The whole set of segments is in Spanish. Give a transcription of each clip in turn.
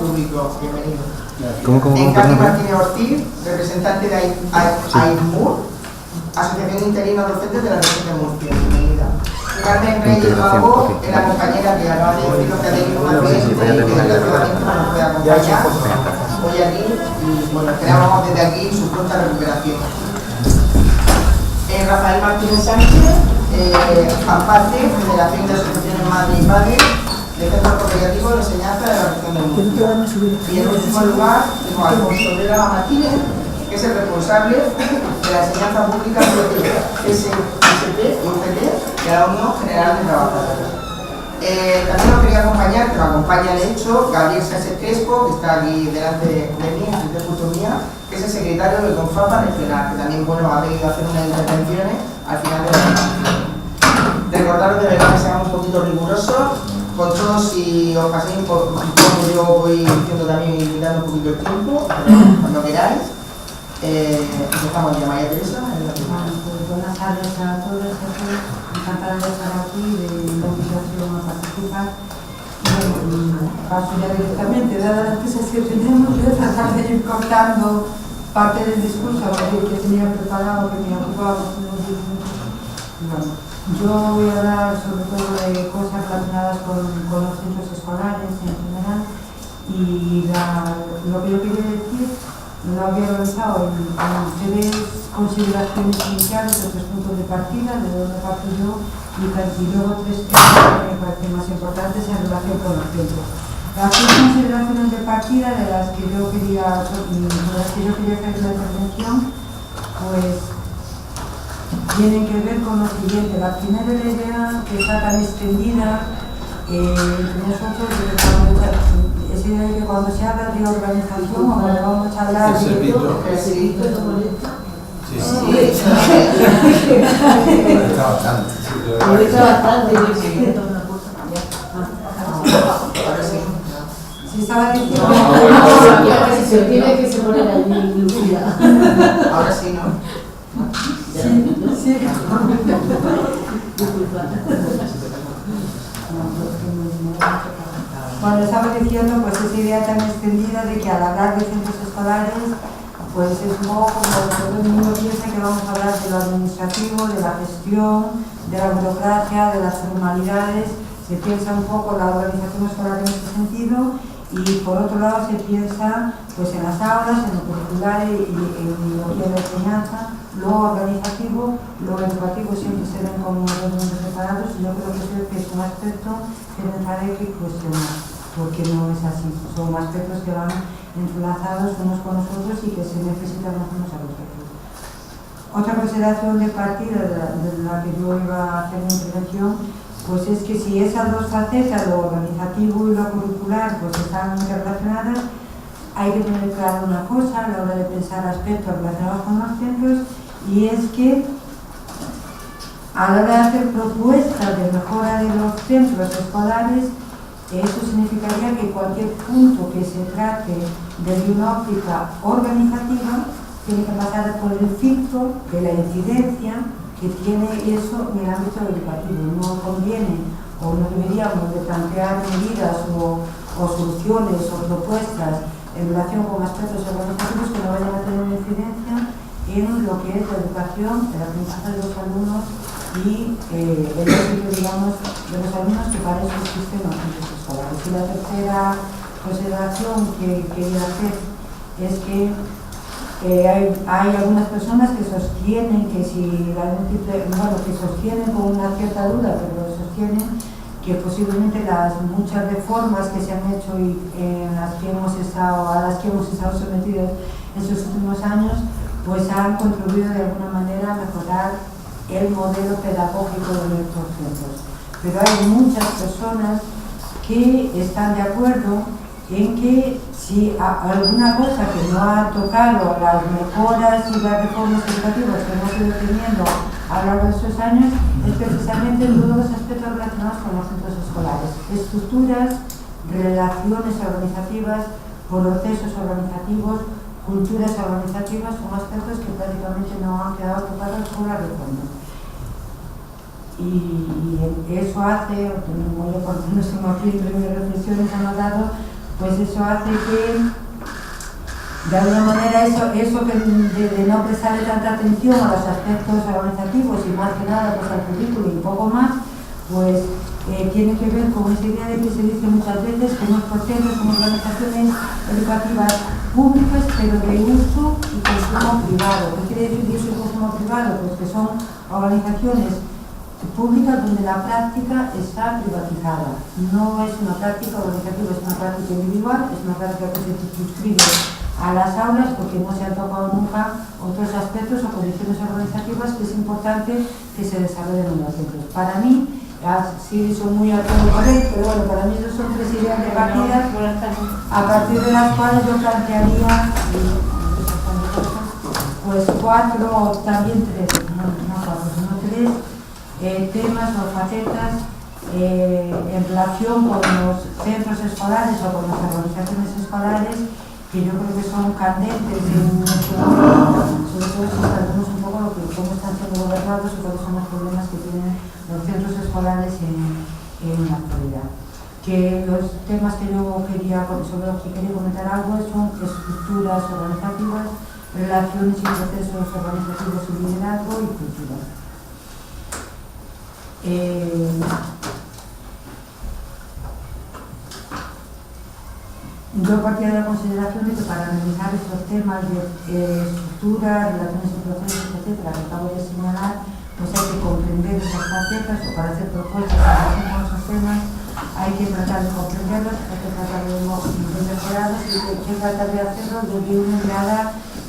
público. Bienvenido. ¿Cómo? Encarni Martínez Ortiz, representante de AIMUR, Asociación de Interinos Docentes de la Región de Murcia. Bienvenida. Carmen Reyes Mago, la compañera que acaba de decir lo que ha tenido un accidente y que el tratamiento no nos puede acompañar hoy aquí. Y bueno, esperamos desde aquí su pronta recuperación. Rafael Martínez Sánchez, AMPACE, Federación de Asociaciones Madre y Padre de Centros Cooperativos de Enseñanza de la Región de Murcia. Y en último lugar, tengo a Alfonso Vera Martínez, que es el responsable de la enseñanza pública de SSP y UCT de la Unión General de Trabajadores. También nos quería acompañar, que nos acompaña de hecho, Gabriel Sánchez Crespo, que está aquí delante de mí, junto mía, que es el secretario del CONFAPA regional, que también ha venido a hacer unas intervenciones al final de la presentación. Recordaros de verdad que seamos un poquito rigurosos con todos, si os paséis por yo voy diciendo también, limitando un poquito el tiempo, cuando queráis. Empezamos ya, María Teresa. Buenas tardes a todos, encantada de estar aquí, de la invitación a participar. Paso ya directamente, dadas las prisas que tenemos, voy a tratar de ir cortando parte del discurso que tenía preparado, que me ocupaba unos 10 minutos. Bueno, yo voy a hablar sobre todo de cosas relacionadas con los centros escolares en general, y lo que yo quería decir lo había realizado en 3 consideraciones iniciales, de 3 puntos de partida, de donde parto yo, y luego 3 temas que me parecen más importantes en relación con los centros. Las 3 consideraciones de partida de las que yo quería hacer la intervención, pues tienen que ver con lo siguiente. La primera idea que está tan extendida entre nosotros, es que cuando se habla de organización, o cuando vamos a hablar de todo, si estaba diciendo se tiene que se poner allí, Lucía. Ahora sí, ¿no? Sí. Cuando estaba diciendo, pues esa idea tan extendida de que al hablar de centros escolares, pues es un poco como todo el mundo piensa que vamos a hablar de lo administrativo, de la gestión, de la burocracia, de las formalidades. Se piensa un poco la organización escolar en ese sentido, y por otro lado se piensa pues en las aulas, en lo curricular y en lo que es la enseñanza. Lo organizativo, lo educativo siempre se ven como dos mundos separados, y yo creo que es un aspecto que tendré que cuestionar, porque no es así. Son aspectos que van entrelazados unos con los otros y que se necesitan los unos a los otros. Otra consideración de partida de la que yo iba a hacer mi intervención, pues es que si esas 2 facetas, lo organizativo y lo curricular, pues están interrelacionadas, hay que tener claro una cosa a la hora de pensar aspectos relacionados con los centros, y es que a la hora de hacer propuestas de mejora de los centros escolares, eso significaría que cualquier punto que se trate desde una óptica organizativa tiene que pasar por el filtro de la incidencia que tiene eso en el ámbito educativo. No conviene o no deberíamos de plantear medidas o soluciones o propuestas en relación con aspectos organizativos que no vayan a tener una incidencia en lo que es la educación, el aprendizaje de los alumnos y el éxito, digamos, de los alumnos, que para eso existen los centros escolares. Y la tercera consideración que quería hacer es que hay algunas personas que sostienen que que sostienen con una cierta duda, pero sostienen que posiblemente las muchas reformas que se han hecho y a las que hemos estado sometidos en estos últimos años, pues han contribuido de alguna manera a mejorar el modelo pedagógico de nuestros centros. Pero hay muchas personas que están de acuerdo en que si alguna cosa que no ha tocado las mejoras y las reformas educativas que hemos ido teniendo a lo largo de estos años, es precisamente en todos los aspectos relacionados con los centros escolares: estructuras, relaciones organizativas, procesos organizativos, culturas organizativas. Son aspectos que prácticamente no han quedado tocados por la reforma. Y eso hace, por no sé, mis reflexiones han dado, pues eso hace que de alguna manera eso que de no prestarle tanta atención a los aspectos organizativos y más que nada pues al currículo y poco más, pues tiene que ver con esa idea de que se dice muchas veces que nuestros centros son organizaciones educativas públicas pero de uso y consumo privado. ¿Qué quiere decir de uso y consumo privado? Pues que son organizaciones públicas donde la práctica está privatizada. No es una práctica organizativa, es una práctica individual, es una práctica que se suscribe a las aulas porque no se han tocado nunca otros aspectos o condiciones organizativas que es importante que se desarrollen en los centros. Para mí, sí son muy a todo correr, pero bueno, para mí esas son tres ideas de partida a partir de las cuales yo plantearía pues cuatro o también tres, no cuatro, sino tres temas o facetas en relación con los centros escolares o con las organizaciones escolares que yo creo que son candentes en nuestro momento, sobre todo si sabemos un poco cómo están siendo gobernados y cuáles son los problemas que tienen los centros escolares en la actualidad. Que los temas que yo sobre los que quería comentar algo son estructuras organizativas, relaciones y procesos organizativos y liderazgo y cultura. Yo partía de la consideración de que para analizar estos temas de estructura, relaciones y procesos, etcétera, que acabo de señalar, pues hay que comprender esas facetas o para hacer propuestas en relación con esos temas hay que tratar de comprenderlos, hay que tratar de mejorarlos y hay que tratar de hacerlo desde una mirada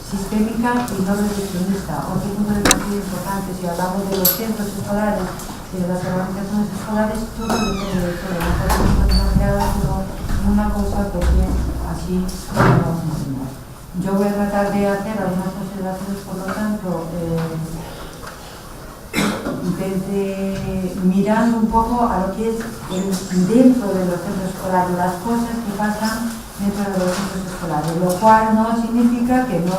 sistémica y no reduccionista. Otro punto de vista muy importante, si hablamos de los centros escolares y de las organizaciones escolares, todo depende de todo. No podemos plantear una cosa porque así lo vamos a enseñar. Yo voy a tratar de hacer algunas consideraciones, por lo tanto, desde mirando un poco a lo que es dentro de los centros escolares, las cosas que pasan dentro de los centros escolares, lo cual no significa que no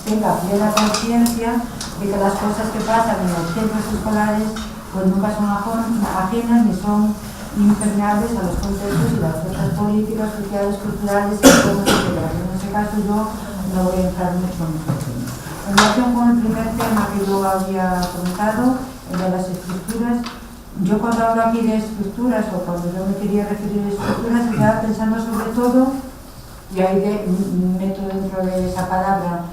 tenga plena conciencia de que las cosas que pasan en los centros escolares pues nunca son ajenas ni son impermeables a los contextos y las fuerzas políticas, sociales, culturales, etcétera. En ese caso yo no voy a entrar mucho en este tema. En relación con el primer tema que yo había comentado, el de las estructuras, yo cuando hablo aquí de estructuras o cuando yo me quería referir a estructuras estaba pensando sobre todo, y ahí meto dentro de esa palabra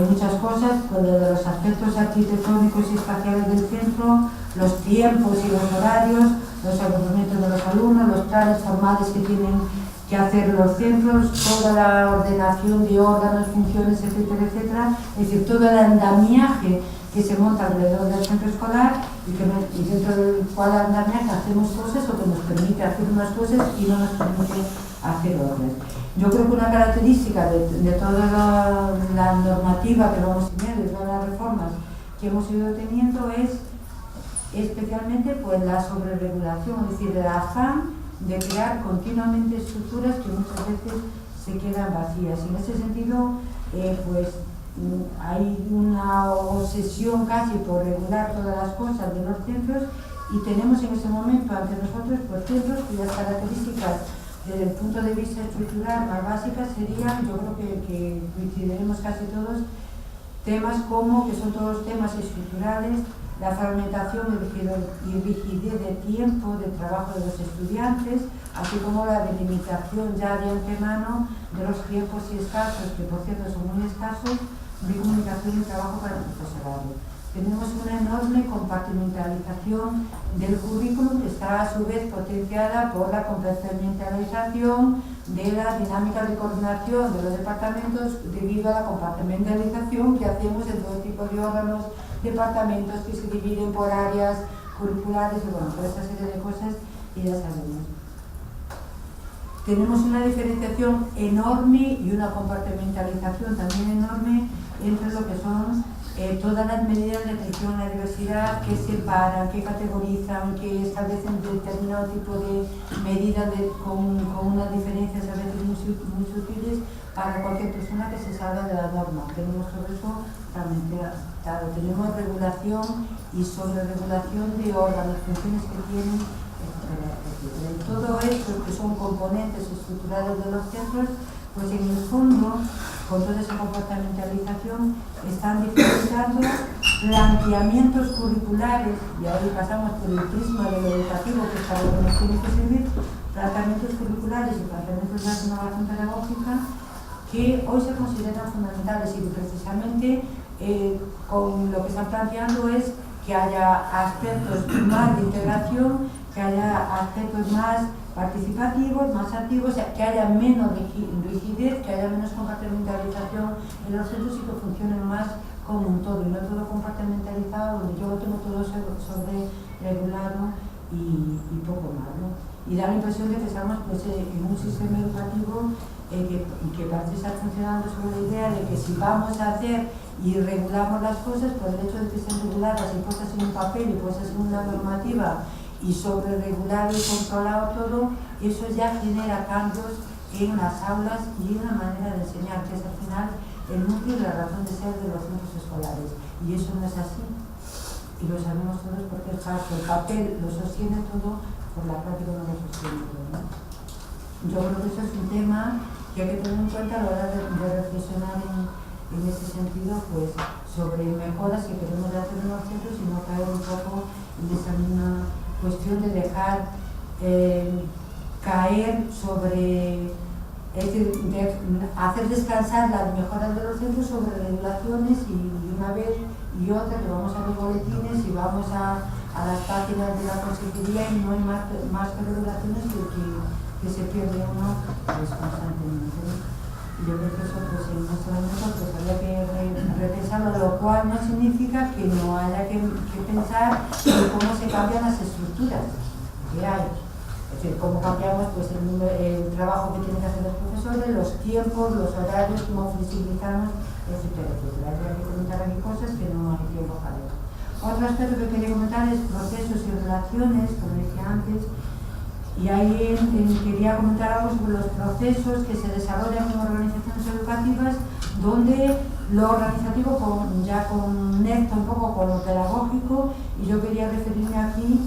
muchas cosas, pues de los aspectos arquitectónicos y espaciales del centro, los tiempos y los horarios, los agrupamientos de los alumnos, los planes formales que tienen que hacer los centros, toda la ordenación de órganos, funciones, etcétera, etcétera, es decir, todo el andamiaje que se monta alrededor del centro escolar y dentro del cual andamiaje hacemos cosas o que nos permite hacer unas cosas y no nos permite hacer otras. Yo creo que una característica de toda la normativa que vamos teniendo y todas las reformas que hemos ido teniendo es especialmente pues la sobreregulación, es decir, el afán de crear continuamente estructuras que muchas veces se quedan vacías. Y en ese sentido, pues hay una obsesión casi por regular todas las cosas de los centros y tenemos en ese momento ante nosotros pues, centros cuyas características desde el punto de vista estructural más básicas serían, yo creo que coincidiremos casi todos, temas como, que son todos temas estructurales, la fragmentación y rigidez de tiempo de trabajo de los estudiantes, así como la delimitación ya de antemano de los tiempos y escasos, que por cierto son muy escasos, de comunicación y trabajo para el profesorado. Tenemos una enorme compartimentalización del currículum que está a su vez potenciada por la compartimentalización de la dinámica de coordinación de los departamentos debido a la compartimentalización que hacemos en todo tipo de órganos, departamentos que se dividen por áreas curriculares y bueno, por esta serie de cosas que ya sabemos. Tenemos una diferenciación enorme y una compartimentalización también enorme entre lo que son todas las medidas de atención a la diversidad que separan, que categorizan, que establecen determinado tipo de medidas con unas diferencias a veces muy sutiles para cualquier persona que se salga de la norma. Tenemos todo eso fragmentado. Tenemos regulación y sobreregulación de órganos, funciones que tienen, etc. etc. Y todo esto, que son componentes estructurales de los centros, pues en el fondo, con toda esa comportamentalización, están dificultando planteamientos curriculares, y ahí pasamos por el prisma de lo educativo, que es para lo que nos tiene que servir, planteamientos curriculares y planteamientos de innovación pedagógica que hoy se consideran fundamentales, y precisamente con lo que están planteando es que haya aspectos más de integración, que haya aspectos más participativos, más activos, que haya menos rigidez, que haya menos compartimentalización en los centros y que funcionen más como un todo, y no todo compartimentalizado, donde yo lo tengo todo sobre regulado y poco más, ¿no? Y da la impresión de que estamos pues, en un sistema educativo que parece estar funcionando sobre la idea de que si vamos a hacer y regulamos las cosas, por el hecho de que estén reguladas y puestas en un papel y puestas en una normativa y sobre regulado y controlado todo, eso ya genera cambios en las aulas y en la manera de enseñar, que es al final el núcleo de la razón de ser de los centros escolares. Y eso no es así. Y lo sabemos todos porque el papel lo sostiene todo, por la práctica no lo sostiene todo, ¿no? Yo creo que eso es un tema que hay que tener en cuenta a la hora de reflexionar en ese sentido, pues sobre mejoras que queremos hacer en los centros y no caer un poco en esa misma cuestión de dejar caer sobre, es decir, de hacer descansar las mejoras de los centros sobre regulaciones y una vez y otra que vamos a los boletines y vamos a las páginas de la consejería y no hay más que regulaciones que se pierde uno pues, constantemente, ¿no? Yo creo que eso pues, en nuestro momento pues, había que repensarlo, lo cual no significa que no haya que pensar en cómo se cambian las estructuras que hay. Es decir, cómo cambiamos pues, el trabajo que tienen que hacer los profesores, los tiempos, los horarios, cómo flexibilizamos, etcétera, etcétera. Hay que comentar aquí cosas que no hay tiempo para ello. Otro aspecto que quería comentar es procesos y relaciones, como decía antes, y ahí quería comentar algo sobre los procesos que se desarrollan en organizaciones educativas, donde lo organizativo ya conecta un poco con lo pedagógico, y yo quería referirme aquí,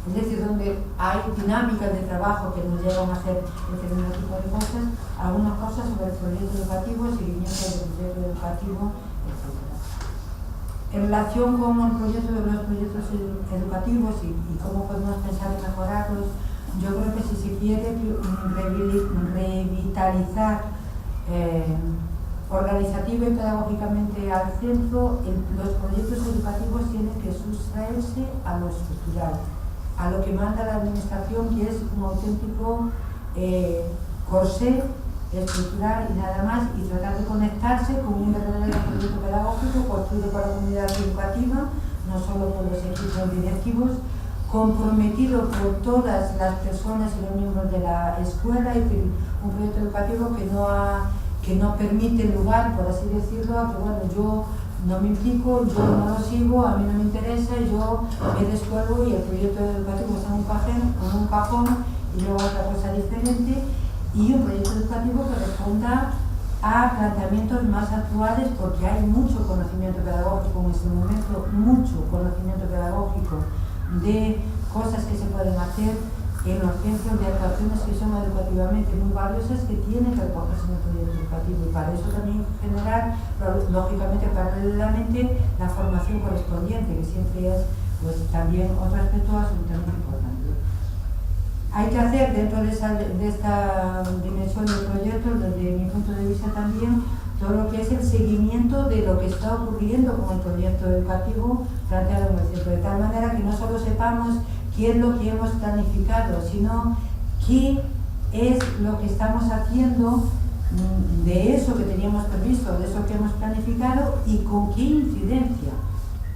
es decir, donde hay dinámicas de trabajo que nos llevan a hacer determinado tipo de cosas, algunas cosas sobre el proyecto educativo, seguimiento del proyecto educativo, etc. En relación con el proyecto de los proyectos educativos y cómo podemos pensar en mejorarlos, yo creo que si se quiere revitalizar organizativa y pedagógicamente al centro, los proyectos educativos tienen que sustraerse a lo estructural, a lo que manda la administración, que es un auténtico corsé estructural y nada más, y tratar de conectarse con un verdadero proyecto pedagógico construido por la comunidad educativa, no solo por los equipos directivos, comprometido por todas las personas y los miembros de la escuela, y un proyecto educativo que no permite lugar, por así decirlo, a que bueno, yo no me implico, yo no lo sigo, a mí no me interesa, yo me descuelgo y el proyecto educativo está en un cajón y yo hago otra cosa diferente, y un proyecto educativo que responda a planteamientos más actuales, porque hay mucho conocimiento pedagógico en este momento, mucho conocimiento pedagógico de cosas que se pueden hacer en los centros, de actuaciones que son educativamente muy valiosas, que tienen que recogerse en el proyecto educativo, y para eso también generar, lógicamente, paralelamente, la formación correspondiente, que siempre es pues, también otro aspecto absolutamente importante. Hay que hacer dentro de esta dimensión del proyecto, desde mi punto de vista también, todo lo que es el seguimiento de lo que está ocurriendo con el proyecto educativo planteado en el centro, de tal manera que no solo sepamos qué es lo que hemos planificado, sino qué es lo que estamos haciendo de eso que teníamos previsto, de eso que hemos planificado, y con qué incidencia.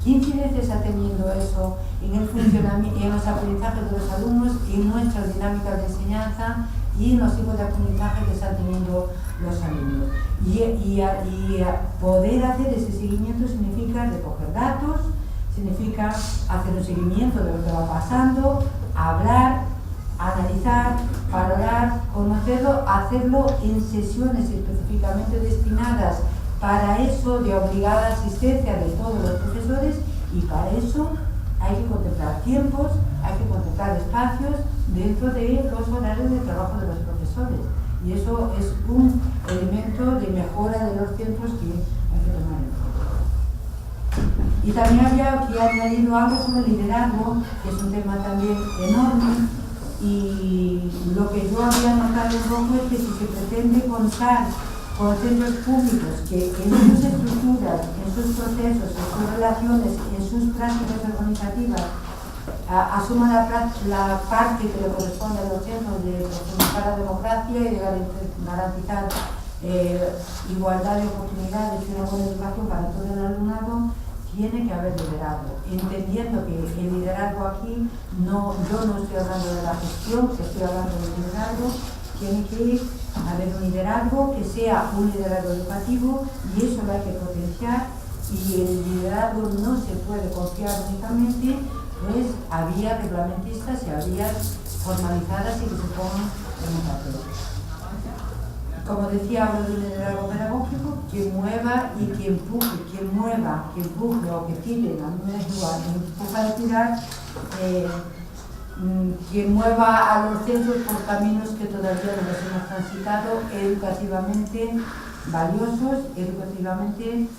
¿Qué incidencia está teniendo eso en el funcionamiento, en los aprendizajes de los alumnos, en nuestras dinámicas de enseñanza y en los tipos de aprendizaje que están teniendo los alumnos? Y poder hacer ese seguimiento significa recoger datos, significa hacer un seguimiento de lo que va pasando, hablar, analizar, valorar, conocerlo, hacerlo en sesiones específicamente destinadas para eso, de obligada asistencia de todos los profesores, y para eso hay que contemplar tiempos, hay que contemplar espacios, dentro de los horarios de trabajo de los profesores. Y eso es un elemento de mejora de los centros que hay que tomar en cuenta. Y también había aquí añadido algo sobre liderazgo, que es un tema también enorme, y lo que yo había notado un poco es que si se pretende contar con centros públicos que en sus estructuras, en sus procesos, en sus relaciones, en sus prácticas organizativas asuman la parte que le corresponde a los centros de profundizar la democracia y de garantizar igualdad de oportunidades y una buena educación para todo el alumnado, tiene que haber liderazgo, entendiendo que el liderazgo aquí, yo no estoy hablando de la gestión, estoy hablando del liderazgo. Tiene que haber un liderazgo que sea un liderazgo educativo y eso lo hay que potenciar, y el liderazgo no se puede confiar únicamente pues a vías reglamentistas y a vías formalizadas y que se pongan en un papel. Como decía, hablo de un liderazgo pedagógico que mueva y que empuje, que mueva, que empuje o que tire, a mí me da igual, empuja a tirar, que mueva a los centros por caminos que todavía no los hemos transitado, educativamente valiosos, educativamente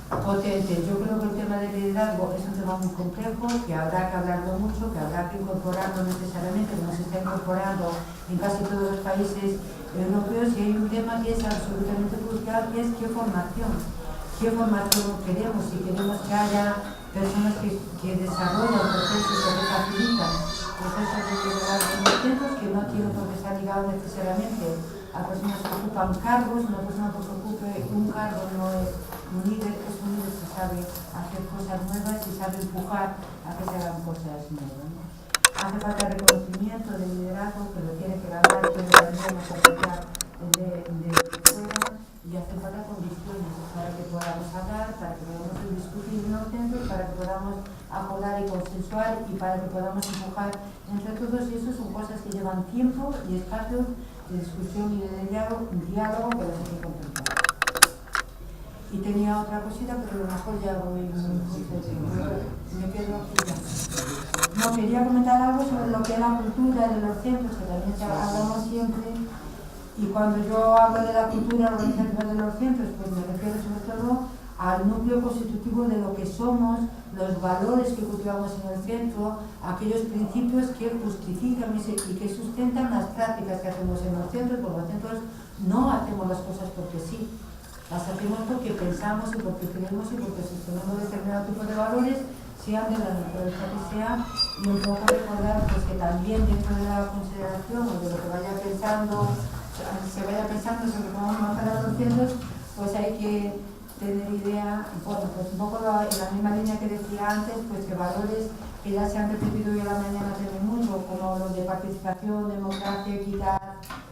potentes. Yo creo que el tema del liderazgo es un tema muy complejo, que habrá que hablarlo mucho, que habrá que incorporarlo necesariamente, como se está incorporando en casi todos los países europeos, y hay un tema que es absolutamente crucial, que es qué formación queremos, si queremos que haya personas que desarrollan procesos o que facilitan procesos de liderazgo en los centros, que no tienen por qué estar ligados necesariamente a personas que ocupan cargos. Una persona que ocupe un cargo no es un líder, es un líder que sabe hacer cosas nuevas y sabe empujar a que se hagan cosas nuevas, ¿no? Hace falta reconocimiento del liderazgo, que lo tiene que ganar, que lo tendremos que apoyar de fuera, y hace falta condiciones para que podamos hablar, para que podamos discutir en los centros, para que podamos acordar y consensuar y para que podamos empujar entre todos, y eso son cosas que llevan tiempo y espacios de discusión y de diálogo que los hay que contemplar. Y tenía otra cosita, pero a lo mejor ya voy me quedo aquí ya. No, quería comentar algo sobre lo que es la cultura de los centros, que también hablamos siempre, y cuando yo hablo de la cultura organizativa de los centros, pues me refiero sobre todo al núcleo constitutivo de lo que somos, los valores que cultivamos en el centro, aquellos principios que justifican y que sustentan las prácticas que hacemos en los centros, porque los centros no hacemos las cosas porque sí, las hacemos porque pensamos y porque creemos y porque sostenemos determinado tipo de valores, sean de la naturaleza que sea, y un poco recordar pues, que también dentro de la consideración o de lo que se vaya pensando sobre cómo mejorar los centros, pues hay que tener idea, bueno, pues un poco en la misma línea que decía antes, pues que valores que ya se han repetido hoy a la mañana también mucho, como los de participación, democracia, equidad,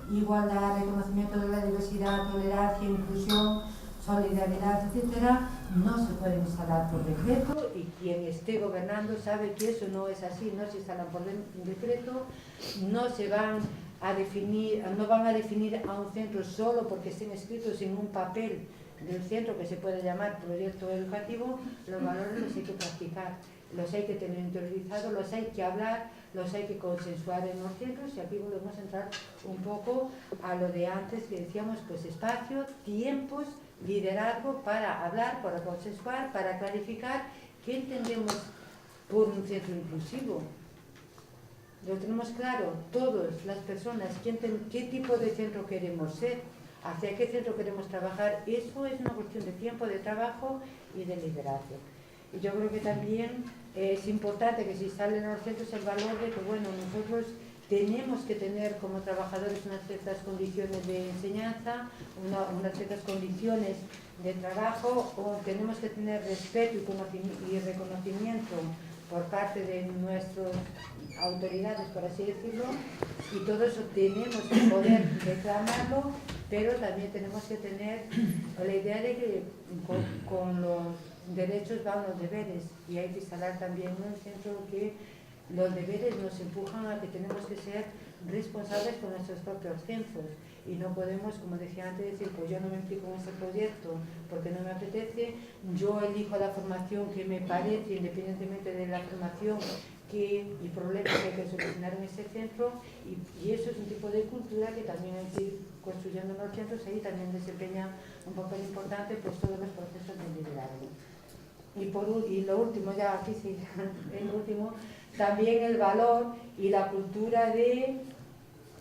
igualdad, reconocimiento de la diversidad, tolerancia, inclusión, solidaridad, etcétera, no se pueden instalar por decreto, y quien esté gobernando sabe que eso no es así, no se instalan por decreto, no se van a definir, no van a definir a un centro solo porque estén escritos en un papel del centro que se puede llamar proyecto educativo. Los valores los hay que practicar, los hay que tener interiorizados, los hay que hablar, los hay que consensuar en los centros, y aquí volvemos a entrar un poco a lo de antes que decíamos, pues espacio, tiempos, liderazgo para hablar, para consensuar, para clarificar qué entendemos por un centro inclusivo. Lo tenemos claro, todas las personas, qué tipo de centro queremos ser, hacia qué centro queremos trabajar. Eso es una cuestión de tiempo, de trabajo y de liderazgo. Y yo creo que también es importante que se instalen en los centros el valor de que, bueno, nosotros tenemos que tener como trabajadores unas ciertas condiciones de enseñanza, unas ciertas condiciones de trabajo, o tenemos que tener respeto y reconocimiento por parte de nuestras autoridades, por así decirlo, y todo eso tenemos que poder reclamarlo, pero también tenemos que tener la idea de que con los derechos van los deberes, y hay que instalar también un centro que los deberes nos empujan a que tenemos que ser responsables con nuestros propios centros, y no podemos, como decía antes, decir, pues yo no me implico en ese proyecto porque no me apetece, yo elijo la formación que me parece, independientemente de la formación y problemas que hay que solucionar en ese centro, y eso es un tipo de cultura que también hay que ir construyendo en los centros. Ahí también desempeña un papel importante pues todos los procesos de liderazgo. Y lo último, ya aquí sí, el último, también el valor y la cultura de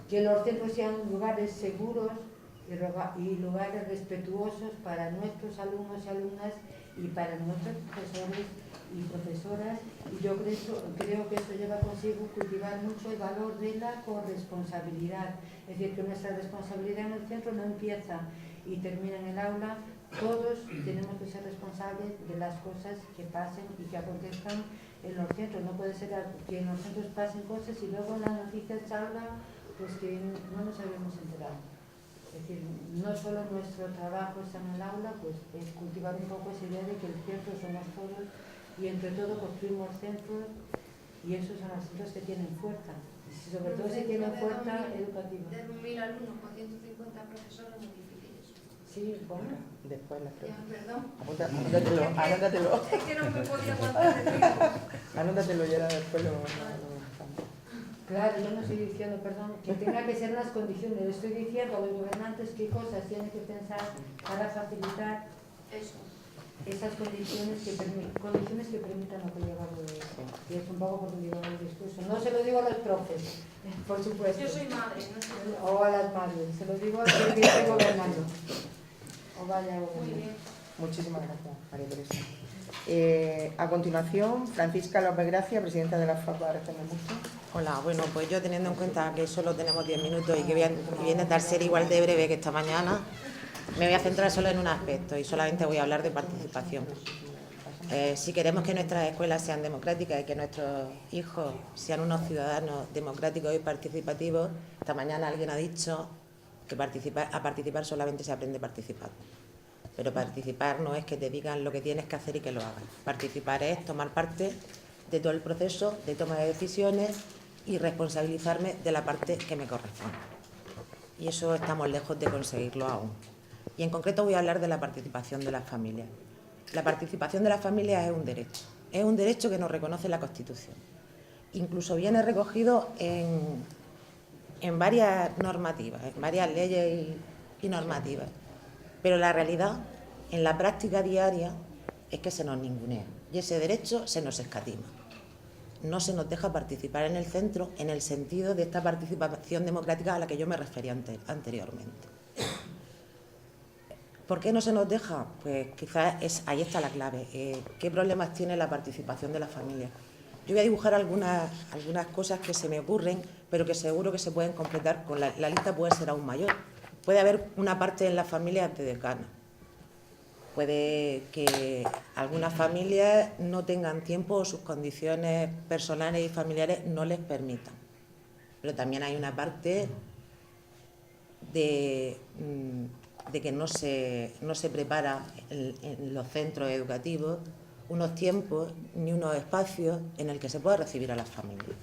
que los centros sean lugares seguros y lugares respetuosos para nuestros alumnos y alumnas y para nuestros profesores y profesoras. Y yo creo que eso lleva consigo cultivar mucho el valor de la corresponsabilidad. Es decir, que nuestra responsabilidad en el centro no empieza y termina en el aula. Todos tenemos que ser responsables de las cosas que pasen y que acontezcan en los centros. No puede ser que en los centros pasen cosas y luego las noticias salgan pues que no nos habíamos enterado. Es decir, no solo nuestro trabajo está en el aula, pues es cultivar un poco esa idea de que el centro somos todos y entre todos construimos centros, y esos son los centros que tienen fuerza, y sobre todo si tienen fuerza educativa. De 2.000 alumnos con 150 profesores muy difícil eso. Sí, bueno. Después la pregunta. Perdón. Anótatelo. Es que no me podía aguantar el tiempo. Anótatelo y ahora después lo Claro, yo no estoy diciendo, perdón, que tenga que ser las condiciones. Le estoy diciendo a los gobernantes qué cosas tienen que pensar para facilitar Eso. esas condiciones que permitan lo que llevamos de eso. Y es un poco por donde llevamos el discurso. No se lo digo a los profes, por supuesto. Yo soy madre, no soy... O a las madres, se lo digo a los que esté gobernando. O vaya Muy gobernando. bien. Muchísimas gracias, María Teresa. A continuación, Francisca López Gracia, presidenta de la FAPA Región de Murcia. Hola, bueno, pues yo teniendo en cuenta que solo tenemos 10 minutos y que voy a intentar ser igual de breve que esta mañana, me voy a centrar solo en un aspecto y solamente voy a hablar de participación. Si queremos que nuestras escuelas sean democráticas y que nuestros hijos sean unos ciudadanos democráticos y participativos, esta mañana alguien ha dicho que a participar solamente se aprende participando. Pero participar no es que te digan lo que tienes que hacer y que lo hagas. Participar es tomar parte de todo el proceso de toma de decisiones y responsabilizarme de la parte que me corresponde. Y eso estamos lejos de conseguirlo aún. Y en concreto voy a hablar de la participación de las familias. La participación de las familias es un derecho que nos reconoce la Constitución. Incluso viene recogido en varias normativas, en varias leyes y normativas. Pero la realidad, en la práctica diaria, es que se nos ningunea y ese derecho se nos escatima. No se nos deja participar en el centro en el sentido de esta participación democrática a la que yo me refería anteriormente. ¿Por qué no se nos deja? Pues quizás ahí está la clave. ¿Qué problemas tiene la participación de la familia? Yo voy a dibujar algunas cosas que se me ocurren, pero que seguro que se pueden completar, la lista puede ser aún mayor. Puede haber una parte en las familias de decana. Puede que algunas familias no tengan tiempo o sus condiciones personales y familiares no les permitan. Pero también hay una parte de que no se prepara en los centros educativos unos tiempos ni unos espacios en el que se pueda recibir a las familias.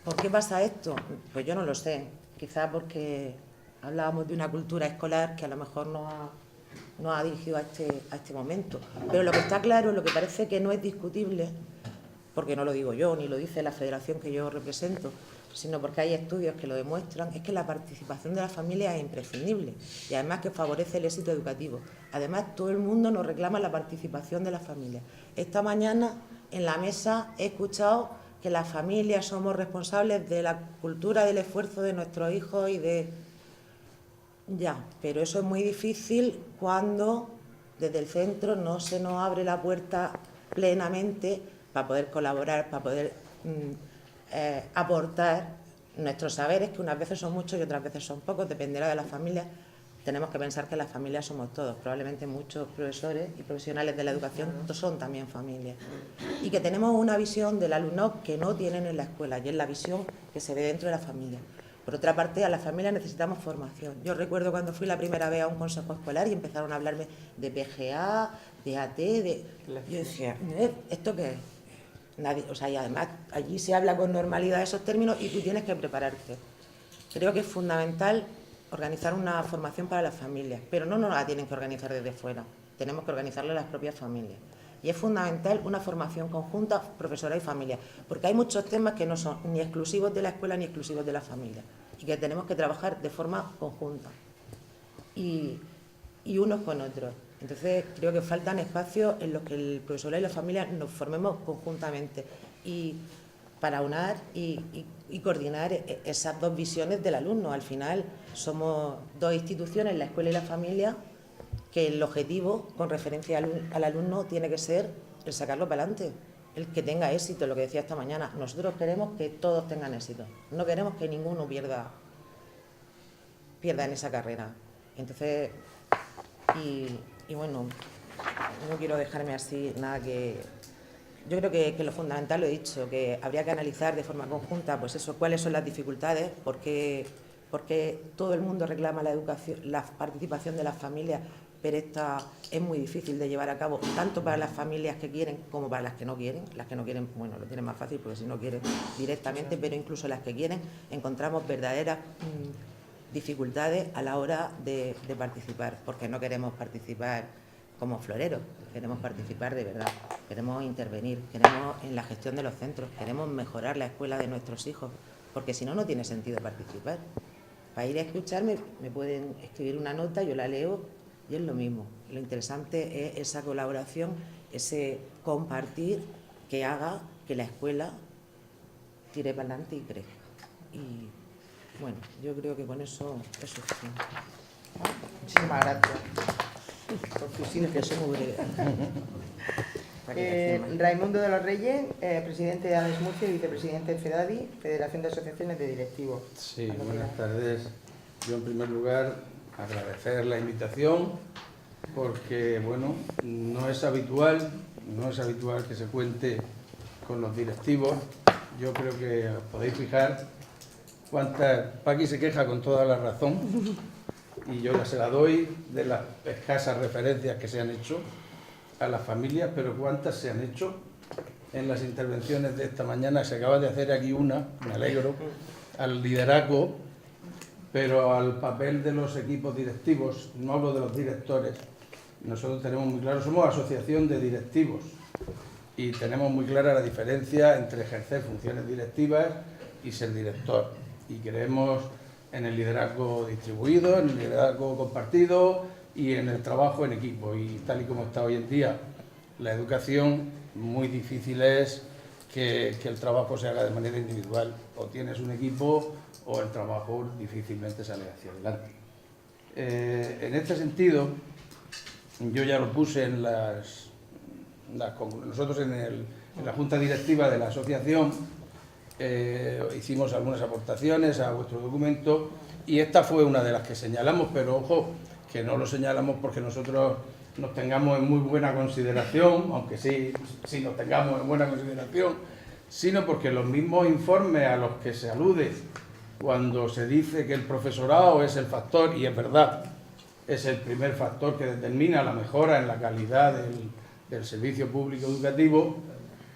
¿Por qué pasa esto? Pues yo no lo sé. Quizá porque hablábamos de una cultura escolar que a lo mejor nos ha dirigido a este momento. Pero lo que está claro, lo que parece que no es discutible, porque no lo digo yo, ni lo dice la federación que yo represento, sino porque hay estudios que lo demuestran, es que la participación de la familia es imprescindible y además que favorece el éxito educativo. Además, todo el mundo nos reclama la participación de la familia. Esta mañana en la mesa he escuchado que las familias somos responsables de la cultura del esfuerzo de nuestros hijos y de... Ya, pero eso es muy difícil cuando desde el centro no se nos abre la puerta plenamente para poder colaborar, para poder aportar nuestros saberes, que unas veces son muchos y otras veces son pocos, dependerá de las familias. Tenemos que pensar que las familias somos todos, probablemente muchos profesores y profesionales de la educación son también familias. Y que tenemos una visión del alumnado que no tienen en la escuela, y es la visión que se ve dentro de la familia. Por otra parte, a las familias necesitamos formación. Yo recuerdo cuando fui la primera vez a un consejo escolar y empezaron a hablarme de PGA, de AT, yo decía, ¿esto qué es? Nadie, o sea, y además allí se habla con normalidad de esos términos y tú tienes que prepararte. Creo que es fundamental organizar una formación para las familias, pero no nos la tienen que organizar desde fuera, tenemos que organizarla las propias familias. y es fundamental una formación conjunta, profesorado y familia, porque hay muchos temas que no son ni exclusivos de la escuela ni exclusivos de la familia y que tenemos que trabajar de forma conjunta y unos con otros. Entonces, creo que faltan espacios en los que el profesorado y la familia nos formemos conjuntamente y para unar y coordinar esas dos visiones del alumno. Al final, somos dos instituciones, la escuela y la familia, que el objetivo, con referencia al alumno, tiene que ser el sacarlo para adelante, el que tenga éxito, lo que decía esta mañana. Nosotros queremos que todos tengan éxito, no queremos que ninguno pierda en esa carrera. Entonces, y bueno, no quiero dejarme así nada que... Yo creo que lo fundamental, lo he dicho, que habría que analizar de forma conjunta, pues eso, cuáles son las dificultades, porque todo el mundo reclama la educación, la participación de las familias, pero esta es muy difícil de llevar a cabo, tanto para las familias que quieren como para las que no quieren. Las que no quieren, bueno, lo tienen más fácil porque si no quieren directamente, pero incluso las que quieren encontramos verdaderas dificultades a la hora de participar, porque no queremos participar como floreros, queremos participar de verdad, queremos intervenir, queremos en la gestión de los centros, queremos mejorar la escuela de nuestros hijos, porque si no, no tiene sentido participar. Para ir a escucharme me pueden escribir una nota, yo la leo y es lo mismo. Lo interesante es esa colaboración, ese compartir que haga que la escuela tire para adelante y crezca. Y bueno, yo creo que con eso es suficiente. Muchísimas gracias. Sí, que soy muy breve. Raimundo de los Reyes, presidente de ADES Murcia y vicepresidente de FEDADI, Federación de Asociaciones de Directivos. Sí, buenas tardes. Yo, en primer lugar, agradecer la invitación porque, bueno, no es habitual que se cuente con los directivos. Yo creo que os podéis fijar Paqui se queja con toda la razón y yo ya se la doy de las escasas referencias que se han hecho a las familias, pero cuántas se han hecho en las intervenciones de esta mañana. Se acaba de hacer aquí una, me alegro, al liderazgo, pero al papel de los equipos directivos, no hablo de los directores. Nosotros tenemos muy claro, somos asociación de directivos y tenemos muy clara la diferencia entre ejercer funciones directivas y ser director. Y creemos en el liderazgo distribuido, en el liderazgo compartido y en el trabajo en equipo. Y tal y como está hoy en día la educación, muy difícil es que el trabajo se haga de manera individual. O tienes un equipo o el trabajo difícilmente sale hacia adelante. En este sentido, yo ya lo puse en nosotros en la Junta Directiva de la asociación, hicimos algunas aportaciones a vuestro documento y esta fue una de las que señalamos, pero ojo, que no lo señalamos porque nosotros nos tengamos en muy buena consideración, aunque sí nos tengamos en buena consideración, sino porque los mismos informes a los que se alude cuando se dice que el profesorado es el factor, y es verdad, es el primer factor que determina la mejora en la calidad del servicio público educativo,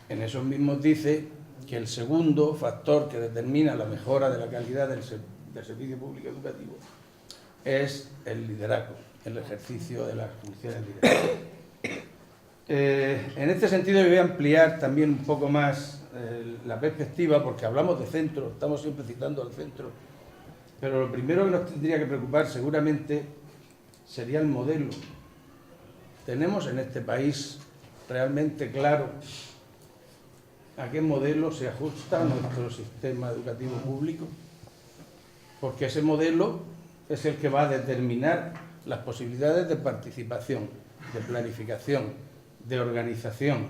en esos mismos dice que el segundo factor que determina la mejora de la calidad del servicio público educativo es el liderazgo, el ejercicio de las funciones directivas. En este sentido, yo voy a ampliar también un poco más la perspectiva, porque hablamos de centro, estamos siempre citando al centro, pero lo primero que nos tendría que preocupar seguramente sería el modelo. ¿Tenemos en este país realmente claro a qué modelo se ajusta nuestro sistema educativo público? Porque ese modelo es el que va a determinar las posibilidades de participación, de planificación, de organización.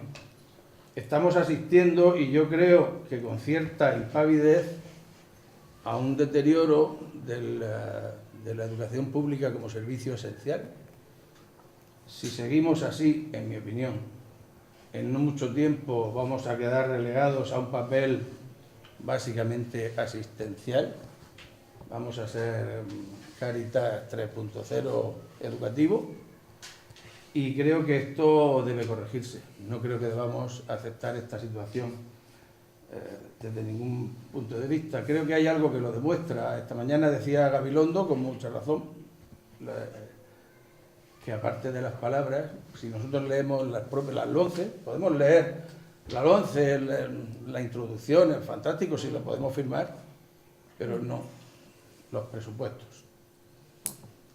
Estamos asistiendo, y yo creo que con cierta impavidez, a un deterioro de la educación pública como servicio esencial. Si seguimos así, en mi opinión, en no mucho tiempo vamos a quedar relegados a un papel básicamente asistencial. Vamos a ser Cáritas 3.0 educativo y creo que esto debe corregirse. No creo que debamos aceptar esta situación desde ningún punto de vista. Creo que hay algo que lo demuestra. Esta mañana decía Gabilondo, con mucha razón, que aparte de las palabras, si nosotros leemos las LONCE, podemos leer la LONCE, la introducción, es fantástico si lo podemos firmar, pero no los presupuestos.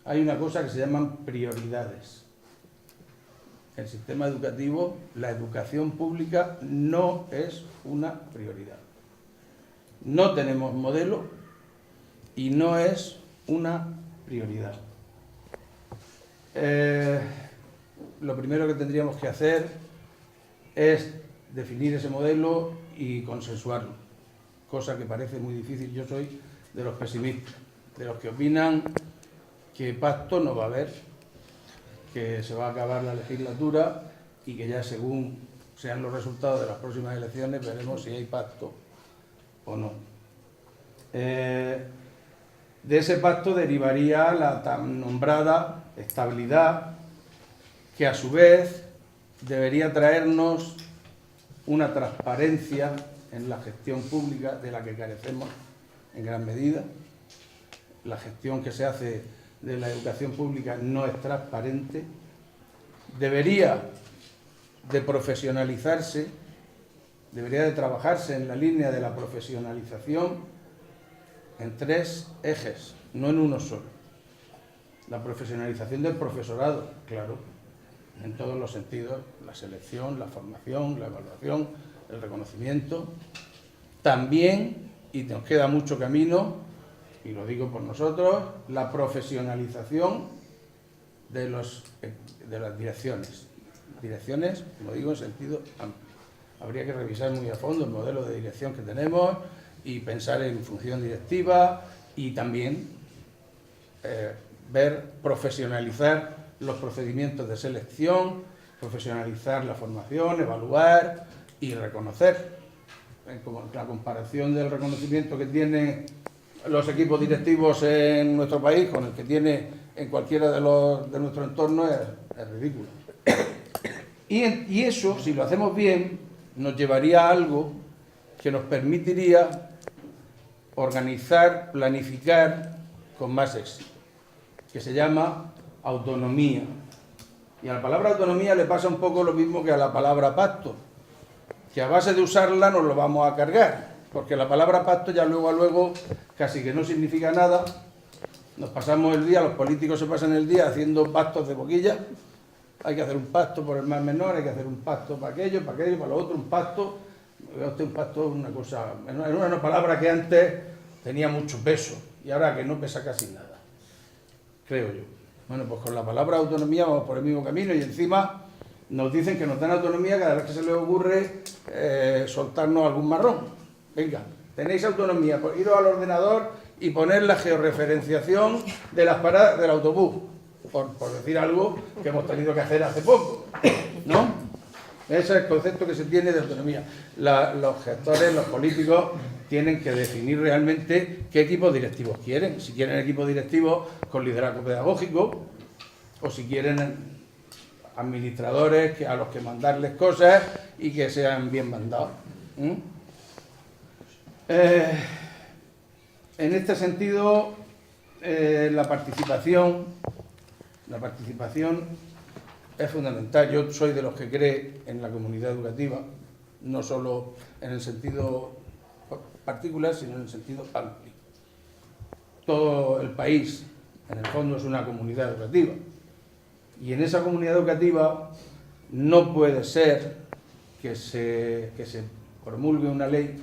Hay una cosa que se llaman prioridades. El sistema educativo, la educación pública no es una prioridad. No tenemos modelo y no es una prioridad. Lo primero que tendríamos que hacer es definir ese modelo y consensuarlo, cosa que parece muy difícil. Yo soy de los pesimistas, de los que opinan que pacto no va a haber, que se va a acabar la legislatura y que ya según sean los resultados de las próximas elecciones veremos si hay pacto o no. De ese pacto derivaría la tan nombrada estabilidad, que a su vez debería traernos una transparencia en la gestión pública de la que carecemos en gran medida. La gestión que se hace de la educación pública no es transparente. Debería de profesionalizarse, debería de trabajarse en la línea de la profesionalización en 3 ejes, no en uno solo. La profesionalización del profesorado, claro, en todos los sentidos, la selección, la formación, la evaluación, el reconocimiento. También, y nos queda mucho camino, y lo digo por nosotros, la profesionalización de las direcciones. Direcciones, como digo, en sentido amplio. Habría que revisar muy a fondo el modelo de dirección que tenemos y pensar en función directiva y también profesionalizar los procedimientos de selección, profesionalizar la formación, evaluar y reconocer. Como la comparación del reconocimiento que tienen los equipos directivos en nuestro país con el que tiene en cualquiera de nuestro entorno es ridículo. Y eso, si lo hacemos bien, nos llevaría a algo que nos permitiría organizar, planificar con más éxito, que se llama autonomía. Y a la palabra autonomía le pasa un poco lo mismo que a la palabra pacto, que a base de usarla nos lo vamos a cargar, porque la palabra pacto ya luego casi que no significa nada. Nos pasamos el día, los políticos se pasan el día haciendo pactos de boquilla. Hay que hacer un pacto por el más menor, hay que hacer un pacto para aquello, para lo otro, un pacto. Un pacto es una cosa, es una palabra que antes tenía mucho peso y ahora que no pesa casi nada, creo yo. Bueno, pues con la palabra autonomía vamos por el mismo camino y encima nos dicen que nos dan autonomía cada vez que se les ocurre soltarnos algún marrón. Venga, tenéis autonomía, pues iros al ordenador y poner la georreferenciación de las paradas del autobús, por decir algo que hemos tenido que hacer hace poco, ¿no? Ese es el concepto que se tiene de autonomía. Los gestores, los políticos, tienen que definir realmente qué equipos directivos quieren. Si quieren equipos directivos con liderazgo pedagógico o si quieren administradores a los que mandarles cosas y que sean bien mandados. En este sentido, la participación es fundamental. Yo soy de los que cree en la comunidad educativa, no solo en el sentido particular, sino en el sentido amplio. Todo el país, en el fondo, es una comunidad educativa. Y en esa comunidad educativa no puede ser que se promulgue una ley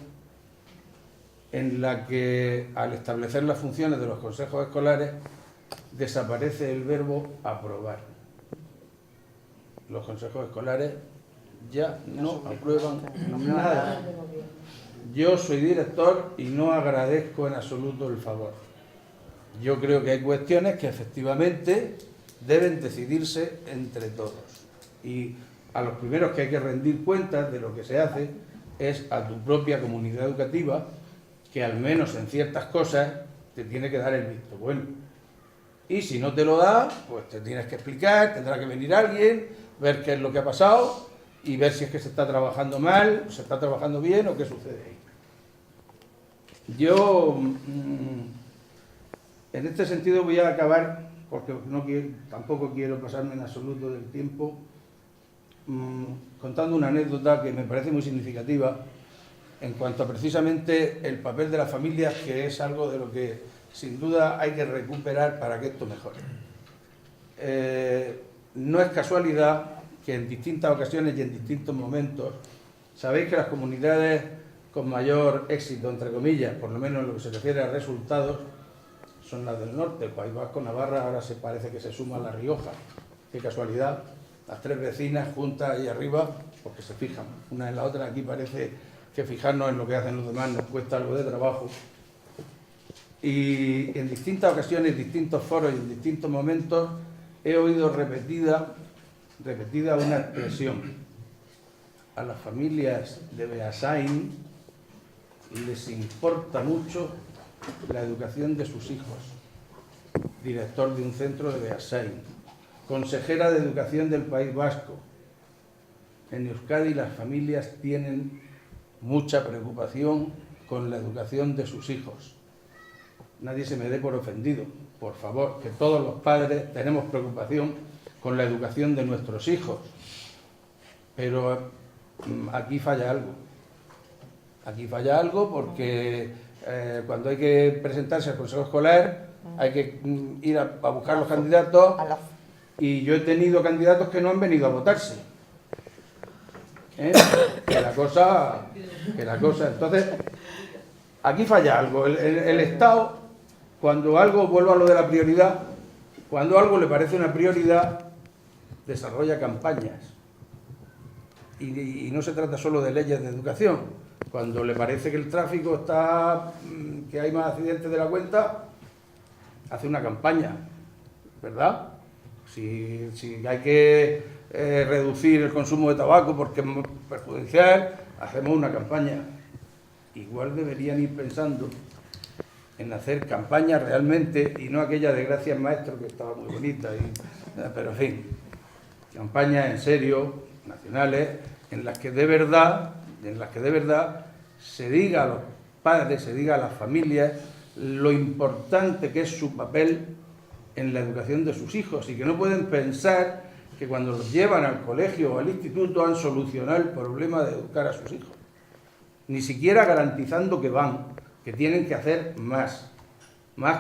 en la que, al establecer las funciones de los consejos escolares, desaparece el verbo aprobar. Los consejos escolares ya no aprueban nada. Yo soy director y no agradezco en absoluto el favor. Yo creo que hay cuestiones que efectivamente deben decidirse entre todos. Y a los primeros que hay que rendir cuentas de lo que se hace es a tu propia comunidad educativa, que al menos en ciertas cosas te tiene que dar el visto bueno. Y si no te lo da, pues te tienes que explicar, tendrá que venir alguien, ver qué es lo que ha pasado y ver si es que se está trabajando mal, se está trabajando bien o qué sucede ahí. Yo, en este sentido, voy a acabar porque tampoco quiero pasarme en absoluto del tiempo, contando una anécdota que me parece muy significativa en cuanto a precisamente el papel de las familias, que es algo de lo que sin duda hay que recuperar para que esto mejore. No es casualidad que en distintas ocasiones y en distintos momentos, sabéis que las comunidades con mayor éxito, entre comillas, por lo menos en lo que se refiere a resultados, son las del norte. El País Vasco, Navarra, ahora se parece que se suma a La Rioja. Qué casualidad, las tres vecinas juntas ahí arriba, porque se fijan una en la otra. Aquí parece que fijarnos en lo que hacen los demás nos cuesta algo de trabajo. Y en distintas ocasiones, distintos foros y en distintos momentos he oído repetida una expresión. A las familias de Beasain les importa mucho la educación de sus hijos. Director de un centro de Beasain, consejera de Educación del País Vasco. En Euskadi las familias tienen mucha preocupación con la educación de sus hijos. Nadie se me dé por ofendido, por favor, que todos los padres tenemos preocupación con la educación de nuestros hijos. Pero aquí falla algo. Aquí falla algo porque cuando hay que presentarse al Consejo Escolar hay que ir a buscar los candidatos, y yo he tenido candidatos que no han venido a votarse. Que la cosa... Entonces, aquí falla algo. El Estado, cuando algo, vuelvo a lo de la prioridad, cuando algo le parece una prioridad, desarrolla campañas. Y no se trata solo de leyes de educación. Cuando le parece que el tráfico está, que hay más accidentes de la cuenta, hace una campaña, ¿verdad? Si hay que reducir el consumo de tabaco porque es perjudicial, hacemos una campaña. Igual deberían ir pensando en hacer campañas realmente, y no aquella de Gracias Maestro, que estaba muy bonita, pero en fin, campañas en serio, nacionales, en las que de verdad se diga a los padres, se diga a las familias lo importante que es su papel en la educación de sus hijos, y que no pueden pensar que cuando los llevan al colegio o al instituto han solucionado el problema de educar a sus hijos, ni siquiera garantizando que tienen que hacer más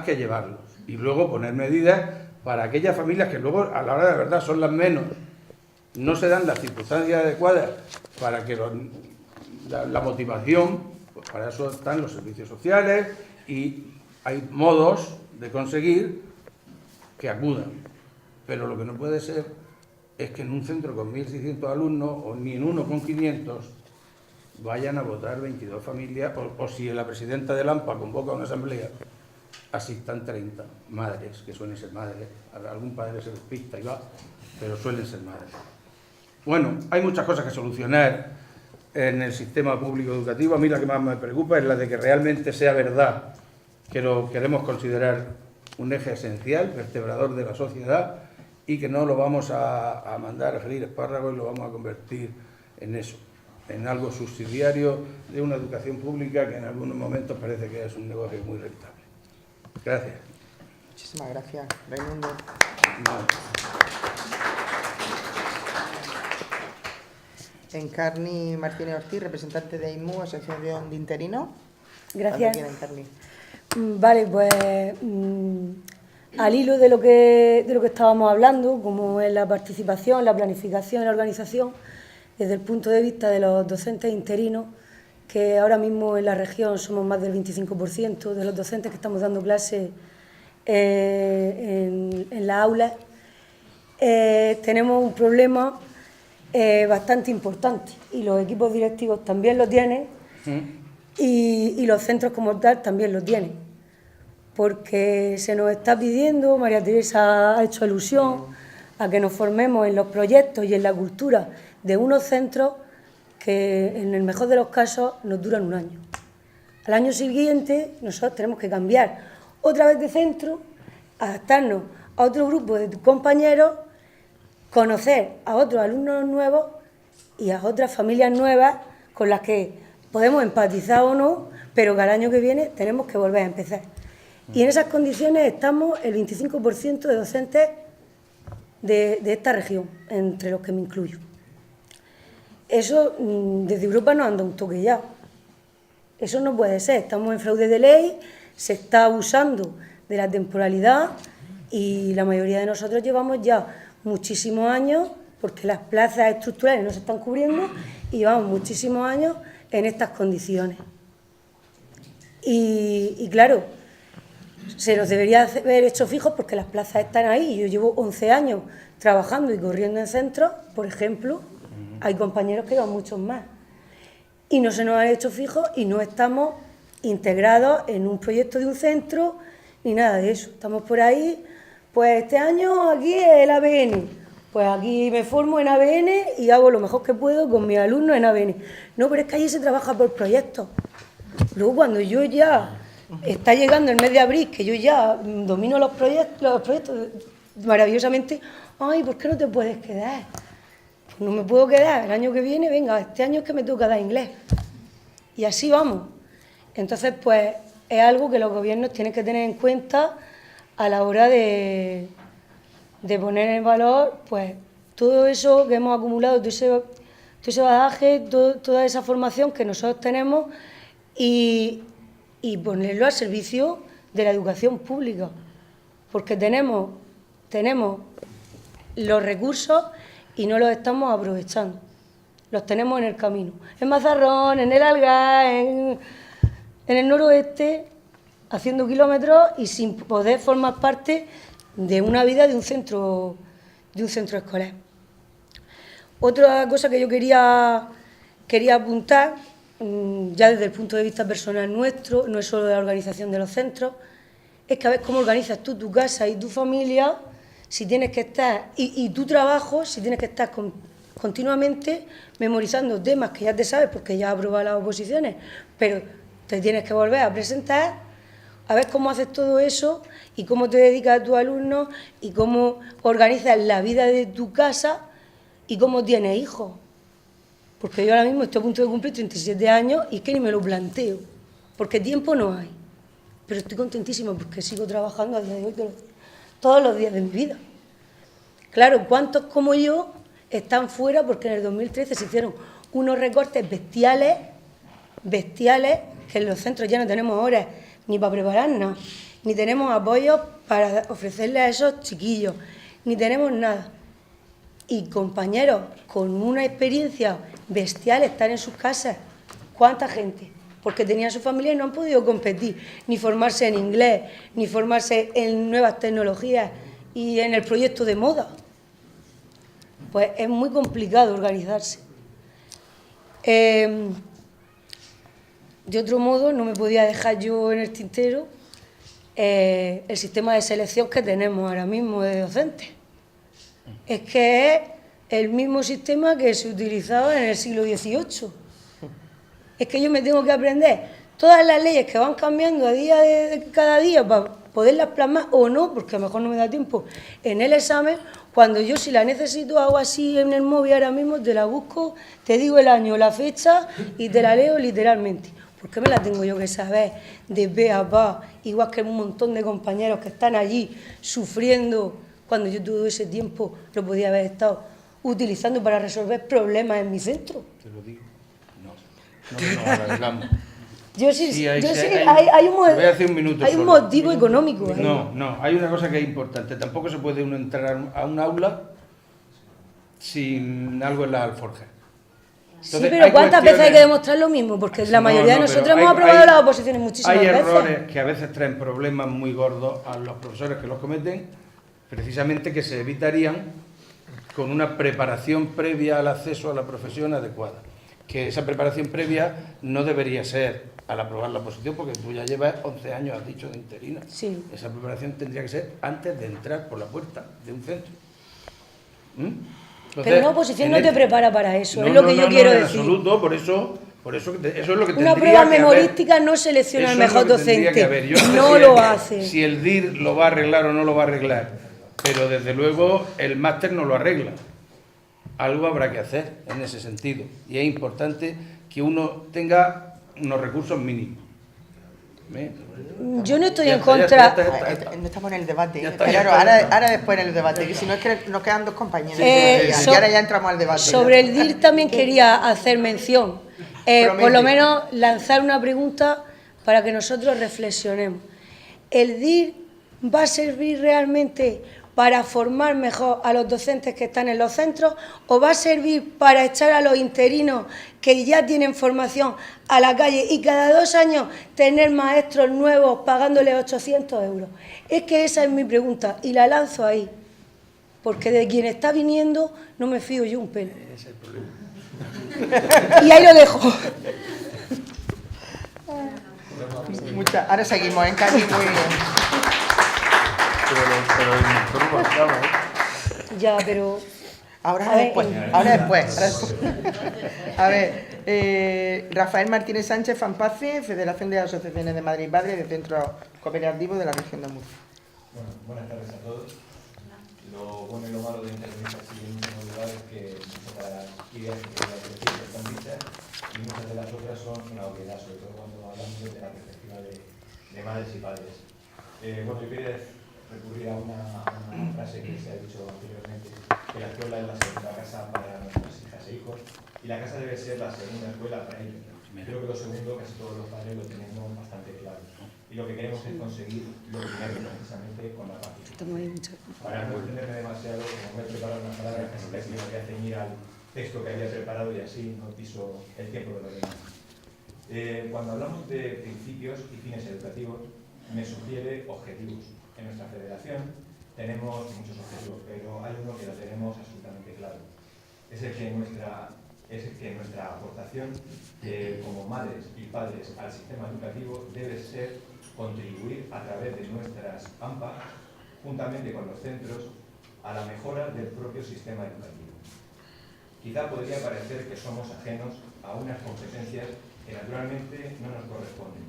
que llevarlos, y luego poner medidas para aquellas familias que luego a la hora de verdad son las menos, no se dan las circunstancias adecuadas para que la motivación, pues para eso están los servicios sociales, y hay modos de conseguir que acudan. Pero lo que no puede ser es que en un centro con 1.600 alumnos, o ni en uno con 500, vayan a votar 22 familias, o si la presidenta del AMPA convoca una asamblea, asistan 30 madres, que suelen ser madres. Algún padre se despista y va, pero suelen ser madres. Bueno, hay muchas cosas que solucionar en el sistema público educativo. A mí la que más me preocupa es la de que realmente sea verdad que lo queremos considerar un eje esencial, vertebrador de la sociedad, y que no lo vamos a mandar a freír espárragos y lo vamos a convertir en eso, en algo subsidiario de una educación pública que en algunos momentos parece que es un negocio muy rentable. Gracias. Muchísimas gracias, Raimundo. Encarni Martínez Ortiz, representante de IMU, Asociación de Interinos. Gracias. Encarni. Vale, pues al hilo de lo que estábamos hablando, como es la participación, la planificación y la organización, desde el punto de vista de los docentes interinos, que ahora mismo en la región somos más del 25% de los docentes que estamos dando clases en las aulas, tenemos un problema bastante importante, y los equipos directivos también lo tienen, y los centros como tal también lo tienen, porque se nos está pidiendo, María Teresa ha hecho alusión a que nos formemos en los proyectos y en la cultura de unos centros que en el mejor de los casos nos duran un año. Al año siguiente nosotros tenemos que cambiar otra vez de centro, adaptarnos a otro grupo de compañeros, conocer a otros alumnos nuevos y a otras familias nuevas con las que podemos empatizar o no, pero que al año que viene tenemos que volver a empezar. Y en esas condiciones estamos el 25% de docentes de esta región, entre los que me incluyo. Eso desde Europa nos han dado un toque ya. Eso no puede ser. Estamos en fraude de ley, se está abusando de la temporalidad y la mayoría de nosotros llevamos ya muchísimos años, porque las plazas estructurales no se están cubriendo, y llevamos muchísimos años en estas condiciones. Y claro, se nos debería haber hecho fijos porque las plazas están ahí. Yo llevo 11 años trabajando y corriendo en centros, por ejemplo, hay compañeros que llevan muchos más. Y no se nos han hecho fijos y no estamos integrados en un proyecto de un centro ni nada de eso. Estamos por ahí, pues este año aquí es el ABN, pues aquí me formo en ABN y hago lo mejor que puedo con mis alumnos en ABN. No, pero es que allí se trabaja por proyectos. Luego cuando yo ya está llegando el mes de abril, que yo ya domino los proyectos maravillosamente, ay, ¿por qué no te puedes quedar? Pues no me puedo quedar, el año que viene, venga, este año es que me toca dar inglés. Y así vamos. Entonces, pues, es algo que los gobiernos tienen que tener en cuenta a la hora de poner en valor, pues, todo eso que hemos acumulado, todo ese bagaje, toda esa formación que nosotros tenemos y ponerlo al servicio de la educación pública, porque tenemos los recursos y no los estamos aprovechando, los tenemos en el camino, en Mazarrón, en el Algar, en el noroeste, haciendo kilómetros y sin poder formar parte de una vida de un centro escolar. Otra cosa que yo quería apuntar, ya desde el punto de vista personal nuestro, no es solo de la organización de los centros, es que a ver cómo organizas tú tu casa y tu familia, si tienes que estar, y tu trabajo, si tienes que estar continuamente memorizando temas que ya te sabes porque ya has aprobado las oposiciones, pero te tienes que volver a presentar, a ver cómo haces todo eso y cómo te dedicas a tus alumnos y cómo organizas la vida de tu casa y cómo tienes hijos. Porque yo ahora mismo estoy a punto de cumplir 37 años y es que ni me lo planteo, porque tiempo no hay. Pero estoy contentísima porque sigo trabajando a día de hoy todos los días de mi vida. Claro, ¿cuántos como yo están fuera? Porque en el 2013 se hicieron unos recortes bestiales, que en los centros ya no tenemos horas ni para prepararnos, ni tenemos apoyos para ofrecerles a esos chiquillos, ni tenemos nada. Y compañeros con una experiencia bestial están en sus casas. ¿Cuánta gente? Porque tenían su familia y no han podido competir, ni formarse en inglés, ni formarse en nuevas tecnologías y en el proyecto de moda. Pues es muy complicado organizarse. De otro modo, no me podía dejar yo en el tintero el sistema de selección que tenemos ahora mismo de docentes. Es que es el mismo sistema que se utilizaba en el siglo XVIII. Es que yo me tengo que aprender todas las leyes que van cambiando a día de cada día para poderlas plasmar o no, porque a lo mejor no me da tiempo en el examen, cuando yo si la necesito hago así en el móvil ahora mismo, te la busco, te digo el año, la fecha y te la leo literalmente. ¿Por qué me la tengo yo que saber de pe a pa, igual que un montón de compañeros que están allí sufriendo cuando yo todo ese tiempo lo podía haber estado utilizando para resolver problemas en mi centro? Te lo digo. No nos arreglamos. Hay un motivo económico. No, hay una cosa que es importante. Tampoco se puede uno entrar a un aula sin algo en la alforja. Entonces, sí, pero ¿cuántas veces hay que demostrar lo mismo? Porque la mayoría de nosotros hemos aprobado las oposiciones muchísimas veces. Hay errores que a veces traen problemas muy gordos a los profesores que los cometen, precisamente que se evitarían con una preparación previa al acceso a la profesión adecuada. Que esa preparación previa no debería ser al aprobar la oposición, porque tú ya llevas 11 años, has dicho, de interina. Sí. Esa preparación tendría que ser antes de entrar por la puerta de un centro. Entonces, pero una oposición no te prepara para eso, es lo que yo quiero decir. En absoluto, por eso eso es lo que tendría que haber. Una prueba memorística no selecciona al mejor docente, no lo hace. Si el DIR lo va a arreglar o no lo va a arreglar, pero desde luego el máster no lo arregla. Algo habrá que hacer en ese sentido y es importante que uno tenga unos recursos mínimos. Yo no estoy Ya en está, ya contra. está. No estamos en el debate. Ya está, Claro, ya está. ahora después en el debate, que si no es que nos quedan dos compañeros. Sí. Y ahora ya entramos al debate. Sobre el DIR también quería hacer mención. Por lo menos lanzar una pregunta para que nosotros reflexionemos. ¿El DIR va a servir realmente para formar mejor a los docentes que están en los centros o va a servir para echar a los interinos que ya tienen formación a la calle y cada 2 años tener maestros nuevos pagándoles 800 euros? Es que esa es mi pregunta y la lanzo ahí, porque de quien está viniendo no me fío yo un pelo. Ese es el problema. Y ahí lo dejo. Ahora seguimos en Cádiz, muy bien. Pero el micro bastaba, ¿eh? Ya, pero... Ahora A ver, después. A ver, Rafael Martínez Sánchez, FANPACE, Federación de Asociaciones de Madre y Padre de Centros Cooperativos de la Región de Murcia. Bueno, buenas tardes a todos. Lo bueno y lo malo de intervenir así en un lugar es que muchas de las ideas que están dichas y muchas de las otras son una obviedad, sobre todo cuando hablamos de la perspectiva de madres y padres. Bueno, yo quería recurrir a una frase que se ha dicho anteriormente, que la escuela es la segunda casa para nuestras hijas e hijos y la casa debe ser la segunda escuela para ellos. Creo que lo segundo casi todos los padres lo tenemos bastante claro. Y lo que queremos es conseguir lo primero, precisamente con la participación. Para no extenderme demasiado, como me he preparado unas palabras casi me voy a ceñir al texto que había preparado y así no piso el tiempo de los demás. Cuando hablamos de principios y fines educativos, me sugiere objetivos. En nuestra federación tenemos muchos objetivos, pero hay uno que lo tenemos absolutamente claro. Es el que nuestra aportación como madres y padres al sistema educativo debe ser contribuir a través de nuestras AMPA, juntamente con los centros, a la mejora del propio sistema educativo. Quizá podría parecer que somos ajenos a unas competencias que naturalmente no nos corresponden.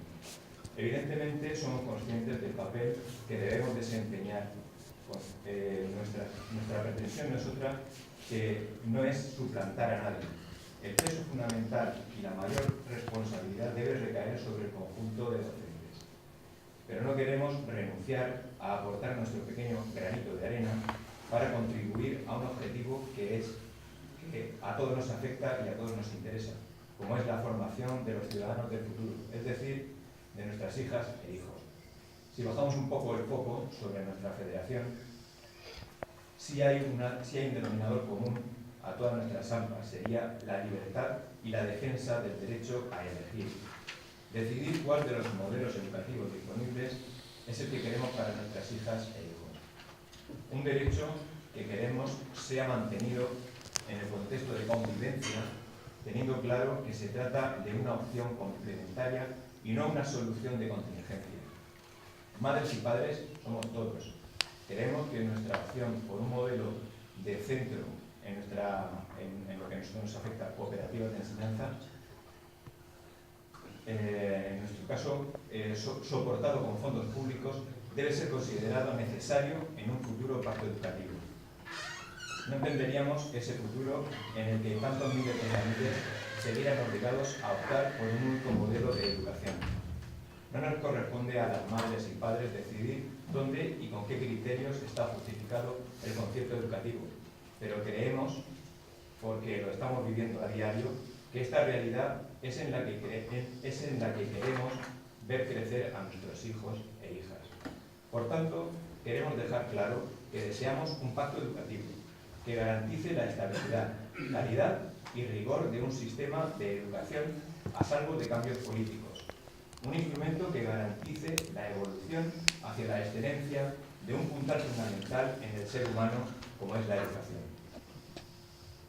Evidentemente somos conscientes del papel que debemos desempeñar. Nuestra pretensión no es otra que no es suplantar a nadie. El peso fundamental y la mayor responsabilidad debe recaer sobre el conjunto de docentes. Pero no queremos renunciar a aportar nuestro pequeño granito de arena para contribuir a un objetivo que a todos nos afecta y a todos nos interesa, como es la formación de los ciudadanos del futuro, es decir, de nuestras hijas e hijos. Si bajamos un poco el foco sobre nuestra federación, sí hay un denominador común a todas nuestras AMPAs, sería la libertad y la defensa del derecho a elegir. Decidir cuál de los modelos educativos disponibles es el que queremos para nuestras hijas e hijos. Un derecho que queremos sea mantenido en el contexto de convivencia, teniendo claro que se trata de una opción complementaria y no una solución de contingencia. Madres y padres somos todos. Queremos que nuestra opción por un modelo de centro en lo que a nosotros nos afecta, cooperativas de enseñanza, en nuestro caso, soportado con fondos públicos, debe ser considerado necesario en un futuro pacto educativo. No entenderíamos ese futuro en el que tantos miles de familias se vieran obligados a optar por un único modelo de educación. No nos corresponde a las madres y padres decidir dónde y con qué criterios está justificado el concepto educativo, pero creemos, porque lo estamos viviendo a diario, que esta realidad es en la que queremos ver crecer a nuestros hijos e hijas. Por tanto, queremos dejar claro que deseamos un pacto educativo que garantice la estabilidad, calidad y rigor de un sistema de educación a salvo de cambios políticos. Un instrumento que garantice la evolución hacia la excelencia de un puntal fundamental en el ser humano como es la educación.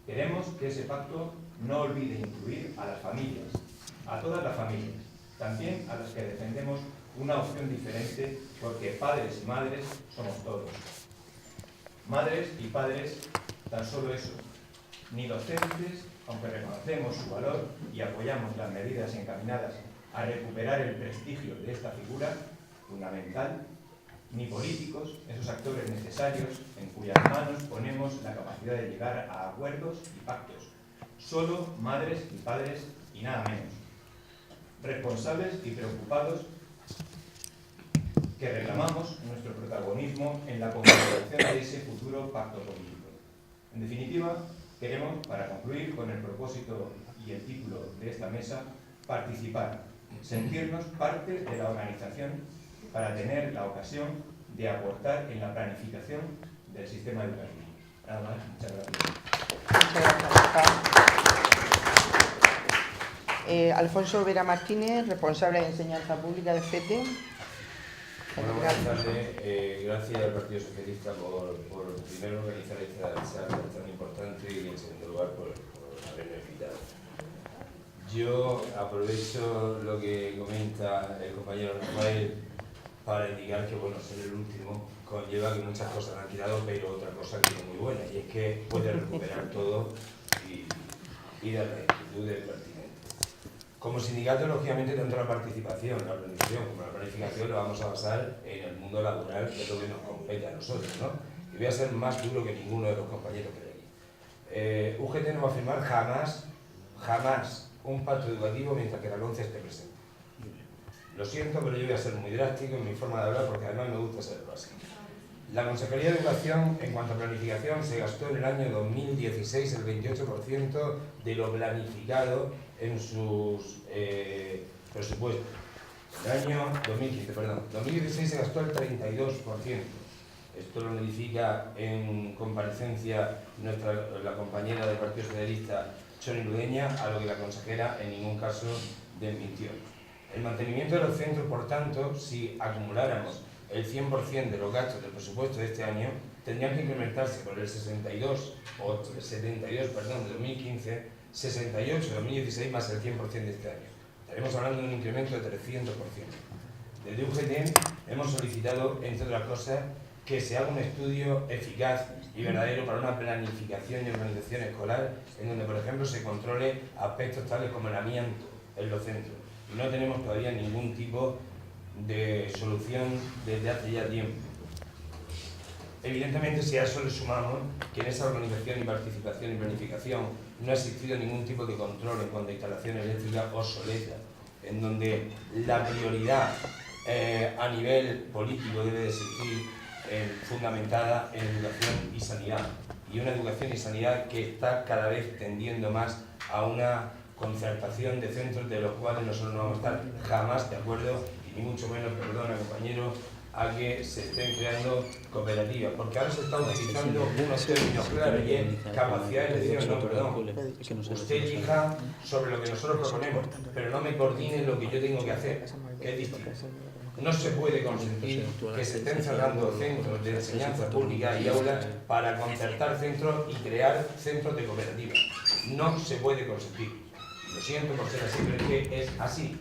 Queremos que ese pacto no olvide incluir a las familias, a todas las familias, también a las que defendemos una opción diferente porque padres y madres somos todos. Madres y padres, tan solo eso, ni docentes, aunque reconocemos su valor y apoyamos las medidas encaminadas a recuperar el prestigio de esta figura fundamental, ni políticos, esos actores necesarios en cuyas manos ponemos la capacidad de llegar a acuerdos y pactos. Solo madres y padres y nada menos. Responsables y preocupados que reclamamos nuestro protagonismo en la configuración de ese futuro pacto político. En definitiva, queremos, para concluir con el propósito y el título de esta mesa, participar, sentirnos parte de la organización para tener la ocasión de aportar en la planificación del sistema educativo. Nada más, muchas gracias. Muchas gracias. Alfonso Vera Martínez, responsable de Enseñanza Pública de FETE. Bueno, buenas tardes. Gracias al Partido Socialista por primero organizar esta charla tan importante y en segundo lugar por haberme invitado. Yo aprovecho lo que comenta el compañero Rafael para indicar que, bueno, ser el último conlleva que muchas cosas han quedado, pero otra cosa que es muy buena, y es que puede recuperar todo y dar la actitud del pertinente. Como sindicato, lógicamente, tanto la participación, la planificación como la planificación lo vamos a basar en el mundo laboral, que es lo que nos compete a nosotros, ¿no? Y voy a ser más duro que ninguno de los compañeros que hay aquí. UGT no va a firmar jamás un pacto educativo mientras que la LONCE esté presente. Lo siento, pero yo voy a ser muy drástico en mi forma de hablar porque además me gusta serlo así. La Consejería de Educación, en cuanto a planificación, se gastó en el año 2016 el 28% de lo planificado en sus presupuestos. En el año 2016 se gastó el 32%. Esto lo notifica en comparecencia la compañera del Partido Socialista, Choni Ludeña, a lo que la consejera en ningún caso desmintió. El mantenimiento de los centros, por tanto, si acumuláramos el 100% de los gastos del presupuesto de este año, tendrían que incrementarse por el 72 de 2015, 68 de 2016 más el 100% de este año. Estaremos hablando de un incremento de 300%. Desde UGT hemos solicitado, entre otras cosas, que se haga un estudio eficaz y verdadero para una planificación y organización escolar en donde, por ejemplo, se controle aspectos tales como el amianto en los centros. Y no tenemos todavía ningún tipo de solución desde hace ya tiempo. Evidentemente, si a eso le sumamos que en esa organización y participación y planificación no ha existido ningún tipo de control en cuanto a instalaciones eléctricas obsoletas, en donde la prioridad a nivel político debe de existir fundamentada en educación y sanidad, y una educación y sanidad que está cada vez tendiendo más a una concertación de centros de los cuales nosotros no vamos a estar jamás de acuerdo, y ni mucho menos, perdona compañero, a que se estén creando cooperativas, porque ahora se está utilizando unos términos claros y es capacidad de elección, no, perdón. Usted elija sobre lo que nosotros proponemos, pero no me coordine lo que yo tengo que hacer, que es distinto. No se puede consentir que se estén cerrando centros de enseñanza pública y aulas para concertar centros y crear centros de cooperativas. No se puede consentir. Lo siento por ser así, pero es que es así.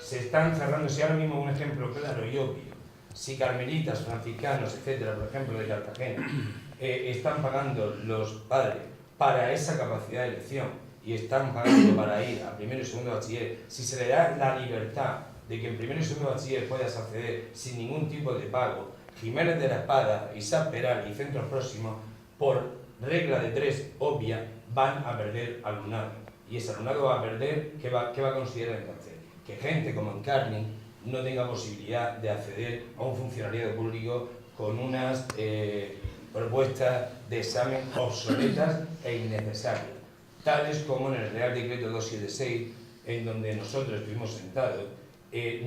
Se están cerrando, si ahora mismo un ejemplo claro y obvio, si carmelitas, franciscanos, etcétera, por ejemplo, de Cartagena, están pagando los padres para esa capacidad de elección y están pagando para ir a primero y segundo bachiller, si se le da la libertad de que en primero y segundo bachiller puedas acceder sin ningún tipo de pago, Jiménez de la Espada, Isaac Peral y centros próximos, por regla de tres obvia, van a perder alumnado. Y ese alumnado va a perder, ¿qué va a considerar entonces? Que gente como Encarni no tenga posibilidad de acceder a un funcionariado público con unas propuestas de examen obsoletas e innecesarias, tales como en el Real Decreto 276, en donde nosotros estuvimos sentados.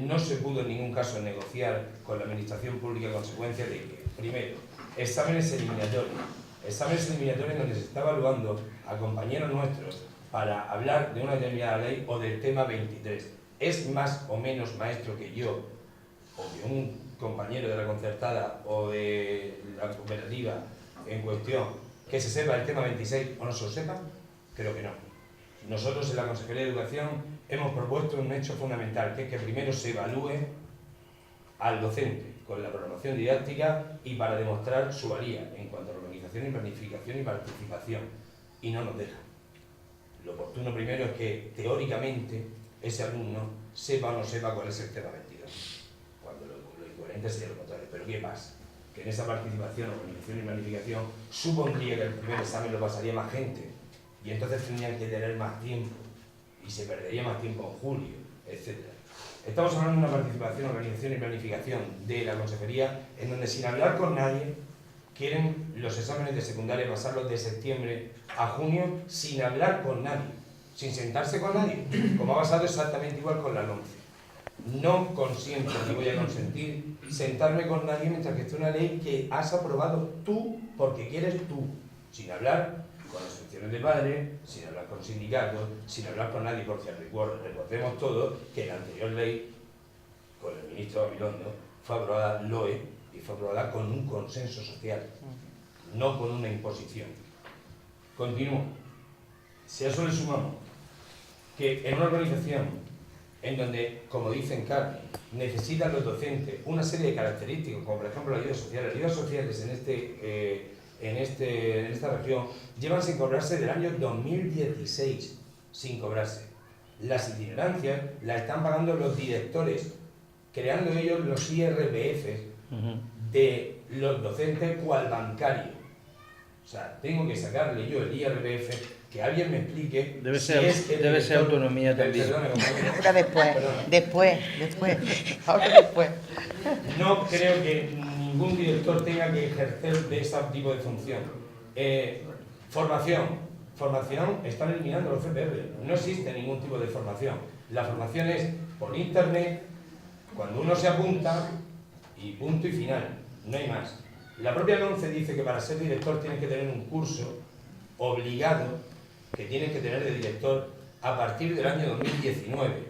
No se pudo en ningún caso negociar con la Administración Pública a consecuencia de que, primero, exámenes eliminatorios en donde se está evaluando a compañeros nuestros para hablar de una determinada ley o del tema 23. Es más o menos maestro que yo, o que un compañero de la concertada o de la cooperativa en cuestión, que se sepa el tema 26 o no se lo sepa. Creo que no. Nosotros en la Consejería de Educación hemos propuesto un hecho fundamental, que es que primero se evalúe al docente con la programación didáctica y para demostrar su valía en cuanto a la organización y planificación y participación. Y no nos deja. Lo oportuno primero es que teóricamente ese alumno sepa o no sepa cuál es el tema 22. Cuando lo incoherente sería lo contrario. Pero ¿qué pasa? Que en esa participación, organización y planificación supondría que el primer examen lo pasaría más gente y entonces tendrían que tener más tiempo y se perdería más tiempo en julio, etc. Estamos hablando de una participación, organización y planificación de la consejería en donde sin hablar con nadie quieren los exámenes de secundaria pasarlos de septiembre a junio sin hablar con nadie, sin sentarse con nadie, como ha pasado exactamente igual con la LOMCE. No consiento ni voy a consentir sentarme con nadie mientras que esté una ley que has aprobado tú porque quieres tú, sin hablar con asociaciones de padres, sin hablar con sindicatos, sin hablar con nadie, porque recordemos todos que la anterior ley, con el ministro Gabilondo, fue aprobada LOE y fue aprobada con un consenso social, no con una imposición. Continúo. Si a eso le sumamos que en una organización en donde, como dicen Carmen, necesitan los docentes una serie de características, como por ejemplo la ayuda social. Las ayudas sociales en esta región llevan sin cobrarse del año 2016, sin cobrarse. Las itinerancias las están pagando los directores, creando ellos los IRPFs de los docentes cual bancario. O sea, tengo que sacarle yo el IRPF, que alguien me explique. Debe ser autonomía también. Ahora después. Ahora después. No creo que ningún director tenga que ejercer de ese tipo de función. Formación, están eliminando los CPR. No existe ningún tipo de formación. La formación es por internet, cuando uno se apunta, y punto y final. No hay más. La propia LOMCE dice que para ser director tienes que tener un curso obligado que tienes que tener de director a partir del año 2019.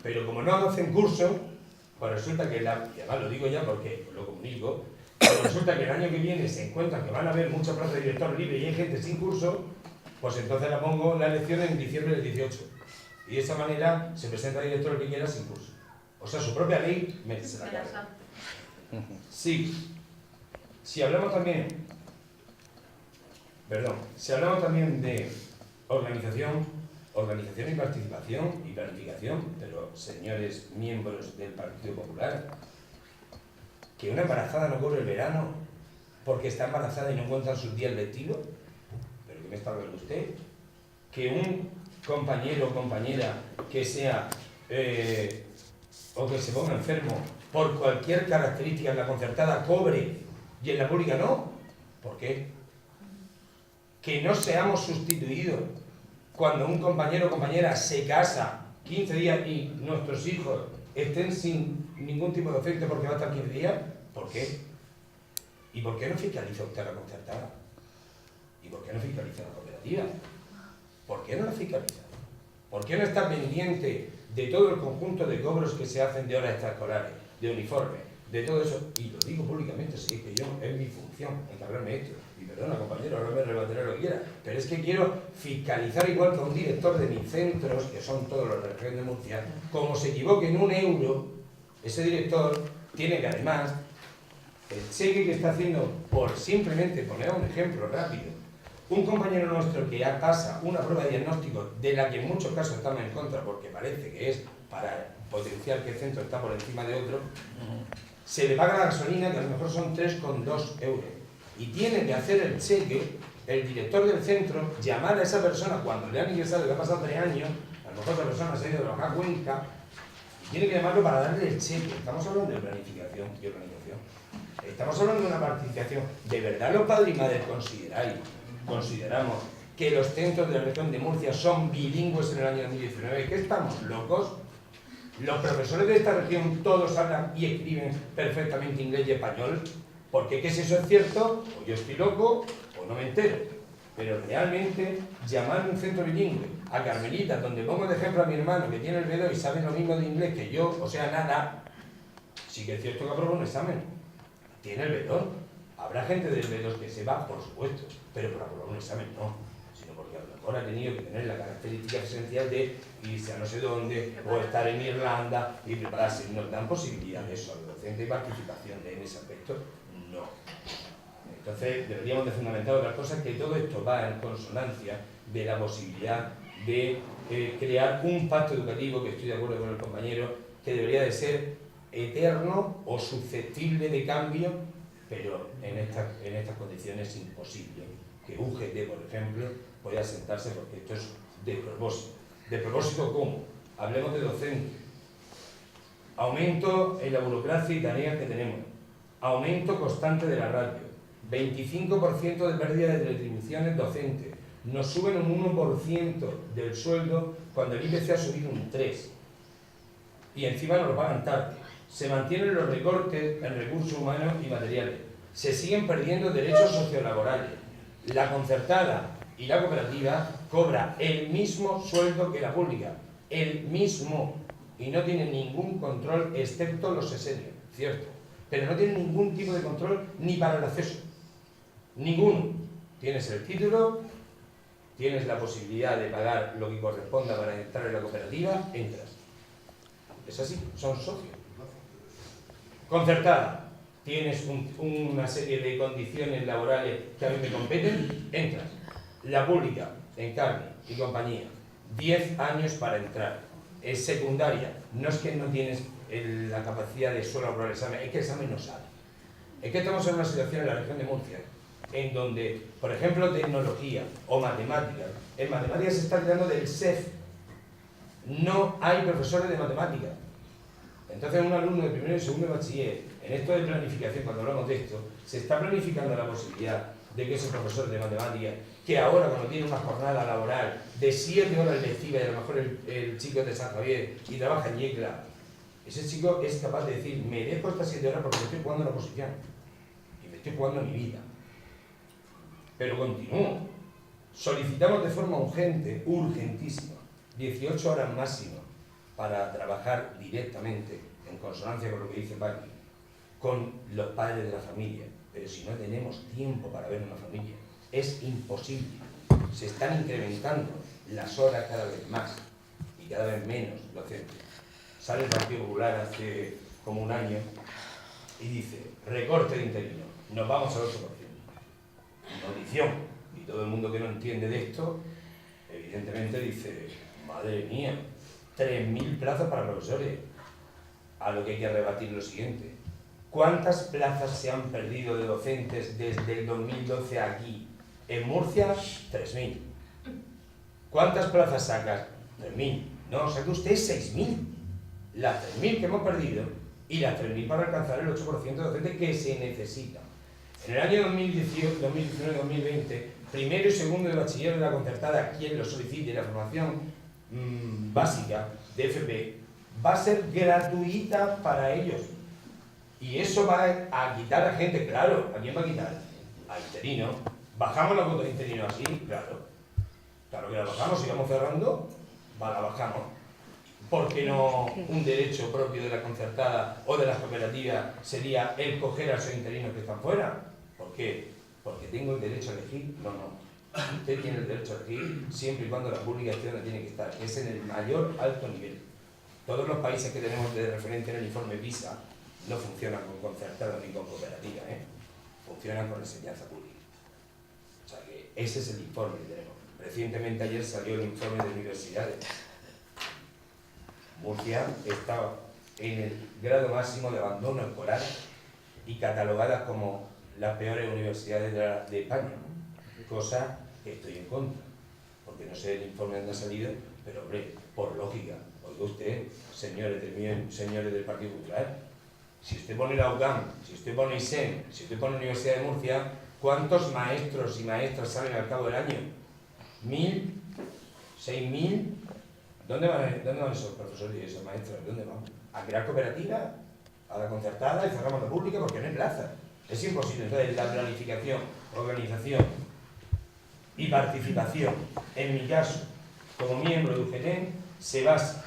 Pero como no hacen curso, pues resulta que, y además lo digo ya porque lo comunico, pero resulta que el año que viene se encuentran que van a haber muchas plazas de director libre y hay gente sin curso, pues entonces la pongo la elección en diciembre del 18. Y de esa manera se presenta el director que quiera sin curso. O sea, su propia ley merece la cara. Sí. Si hablamos también de organización y participación y planificación, pero señores miembros del Partido Popular, que una embarazada no cobre el verano porque está embarazada y no encuentra sus días lectivos, ¿pero qué me está hablando usted? Que un compañero o compañera que sea o que se ponga enfermo por cualquier característica en la concertada cobre y en la pública no. ¿Por qué? Que no seamos sustituidos cuando un compañero o compañera se casa 15 días y nuestros hijos estén sin ningún tipo de efecto porque va a estar 15 días. ¿Por qué? ¿Y por qué no fiscaliza usted la concertada? ¿Y por qué no fiscaliza la cooperativa? ¿Por qué no la fiscaliza? ¿Por qué no está pendiente de todo el conjunto de cobros que se hacen de horas extraescolares, de uniformes, de todo eso? Y lo digo públicamente, sí, que yo, es mi función encargarme de esto. Y perdona, compañero, ahora me rebatiré lo que quiera, pero es que quiero fiscalizar igual que un director de mis centros, que son todos los de la región de Murcia, como se equivoque en €1, ese director tiene que además, el cheque que está haciendo, por simplemente poner un ejemplo rápido, un compañero nuestro que ya pasa una prueba de diagnóstico de la que en muchos casos estamos en contra porque parece que es para potenciar que el centro está por encima de otro, se le paga la gasolina que a lo mejor son 3,2 €. Y tiene que hacer el cheque, el director del centro, llamar a esa persona cuando le han ingresado, que ha pasado 3 años, a lo mejor esa persona se ha ido a trabajar a Cuenca, y tiene que llamarlo para darle el cheque. Estamos hablando de planificación y organización. Estamos hablando de una participación. ¿De verdad los padres y madres consideramos que los centros de la región de Murcia son bilingües en el año 2019? ¿Qué estamos locos? Los profesores de esta región todos hablan y escriben perfectamente inglés y español. Porque que si eso es cierto, o yo estoy loco o no me entero. Pero realmente llamar a un centro bilingüe, a Carmelita, donde pongo de ejemplo a mi hermano que tiene el B2 y sabe lo mismo de inglés que yo, o sea, nada, sí que es cierto que aprobó un examen. Tiene el B2. Habrá gente del B2 que se va, por supuesto, pero por aprobar un examen no, sino porque a lo mejor ha tenido que tener la característica esencial de irse a no sé dónde, o estar en Irlanda y prepararse. Nos dan posibilidad de eso, al docente y participación en ese aspecto. No. Entonces deberíamos de fundamentar otras cosas, que todo esto va en consonancia de la posibilidad de crear un pacto educativo, que estoy de acuerdo con el compañero, que debería de ser eterno o susceptible de cambio, pero en estas condiciones es imposible que UGT, por ejemplo, pueda sentarse, porque esto es de propósito. ¿De propósito cómo? Hablemos de docentes. Aumento en la burocracia y tareas que tenemos. Aumento constante de la ratio. 25% de pérdida de retribuciones docentes. Nos suben un 1% del sueldo cuando el IPC ha subido un 3%. Y encima nos lo pagan tarde. Se mantienen los recortes en recursos humanos y materiales. Se siguen perdiendo derechos sociolaborales. La concertada y la cooperativa cobra el mismo sueldo que la pública. El mismo. Y no tienen ningún control excepto los sesenios, cierto. Pero no tienen ningún tipo de control ni para el acceso. Ninguno. Tienes el título, tienes la posibilidad de pagar lo que corresponda para entrar en la cooperativa, entras. Es así, son socios. Concertada, tienes una serie de condiciones laborales que a mí me competen, entras. La pública, en carne y compañía, 10 años para entrar. Es secundaria, no es que no tienes la capacidad de solo aprobar el examen, es que el examen no sale. Es que estamos en una situación en la región de Murcia, en donde, por ejemplo, tecnología o matemáticas, en matemáticas se está tirando del SEF. No hay profesores de matemáticas. Entonces un alumno de primero y segundo de bachiller, en esto de planificación, cuando hablamos de esto, se está planificando la posibilidad de que ese profesor de matemáticas, que ahora cuando tiene una jornada laboral de 7 horas lectivas, y a lo mejor el chico es de San Javier y trabaja en Yecla, ese chico es capaz de decir, me dejo estas 7 horas porque me estoy jugando en la oposición y me estoy jugando en mi vida. Pero continúo. Solicitamos de forma urgente, urgentísima, 18 horas máximo para trabajar directamente, en consonancia con lo que dice Paqui, con los padres de la familia. Pero si no tenemos tiempo para ver una familia, es imposible. Se están incrementando las horas cada vez más y cada vez menos docentes. Sale el Partido Popular hace como un año y dice, recorte de interinos, nos vamos al 8%. Notición. Y todo el mundo que no entiende de esto, evidentemente dice, madre mía, 3.000 plazas para profesores. A lo que hay que rebatir lo siguiente. ¿Cuántas plazas se han perdido de docentes desde el 2012 aquí? En Murcia, 3.000. ¿Cuántas plazas sacas? 3.000. No, saca usted 6.000. Las 3.000 que hemos perdido y las 3.000 para alcanzar el 8% de docentes que se necesita. En el año 2018, 2019-2020, primero y segundo de bachiller de la concertada, quien lo solicite, la formación básica de FP, va a ser gratuita para ellos. Y eso va a quitar a gente, claro. ¿A quién va a quitar? A interino. ¿Bajamos la cuota de interino así? Claro. Claro que la bajamos, si vamos cerrando, la bajamos. ¿Por qué no un derecho propio de la concertada o de las cooperativas sería el coger a esos interinos que están fuera? ¿Por qué? Porque tengo el derecho a elegir. No, no. Usted tiene el derecho a elegir siempre y cuando la pública esté donde tiene que estar, que es en el mayor alto nivel. Todos los países que tenemos de referente en el informe PISA no funcionan con concertadas ni con cooperativas, funcionan con enseñanza pública. O sea que ese es el informe que tenemos. Recientemente ayer salió el informe de universidades. Murcia estaba en el grado máximo de abandono escolar y catalogadas como las peores universidades de España, cosa que estoy en contra, porque no sé el informe dónde ha salido, pero hombre, por lógica, oiga usted, señores del Partido Popular, si usted pone la UCAM, si usted pone ISEM, si usted pone Universidad de Murcia, ¿cuántos maestros y maestras salen al cabo del año? ¿1.000? ¿6.000? ¿Dónde van esos profesores y esos maestros? ¿Dónde van? ¿A crear cooperativas? ¿A la concertada? ¿Y cerramos la pública? Porque no hay plaza. Es imposible. Entonces, la planificación, organización y participación, en mi caso, como miembro de UGT, se basa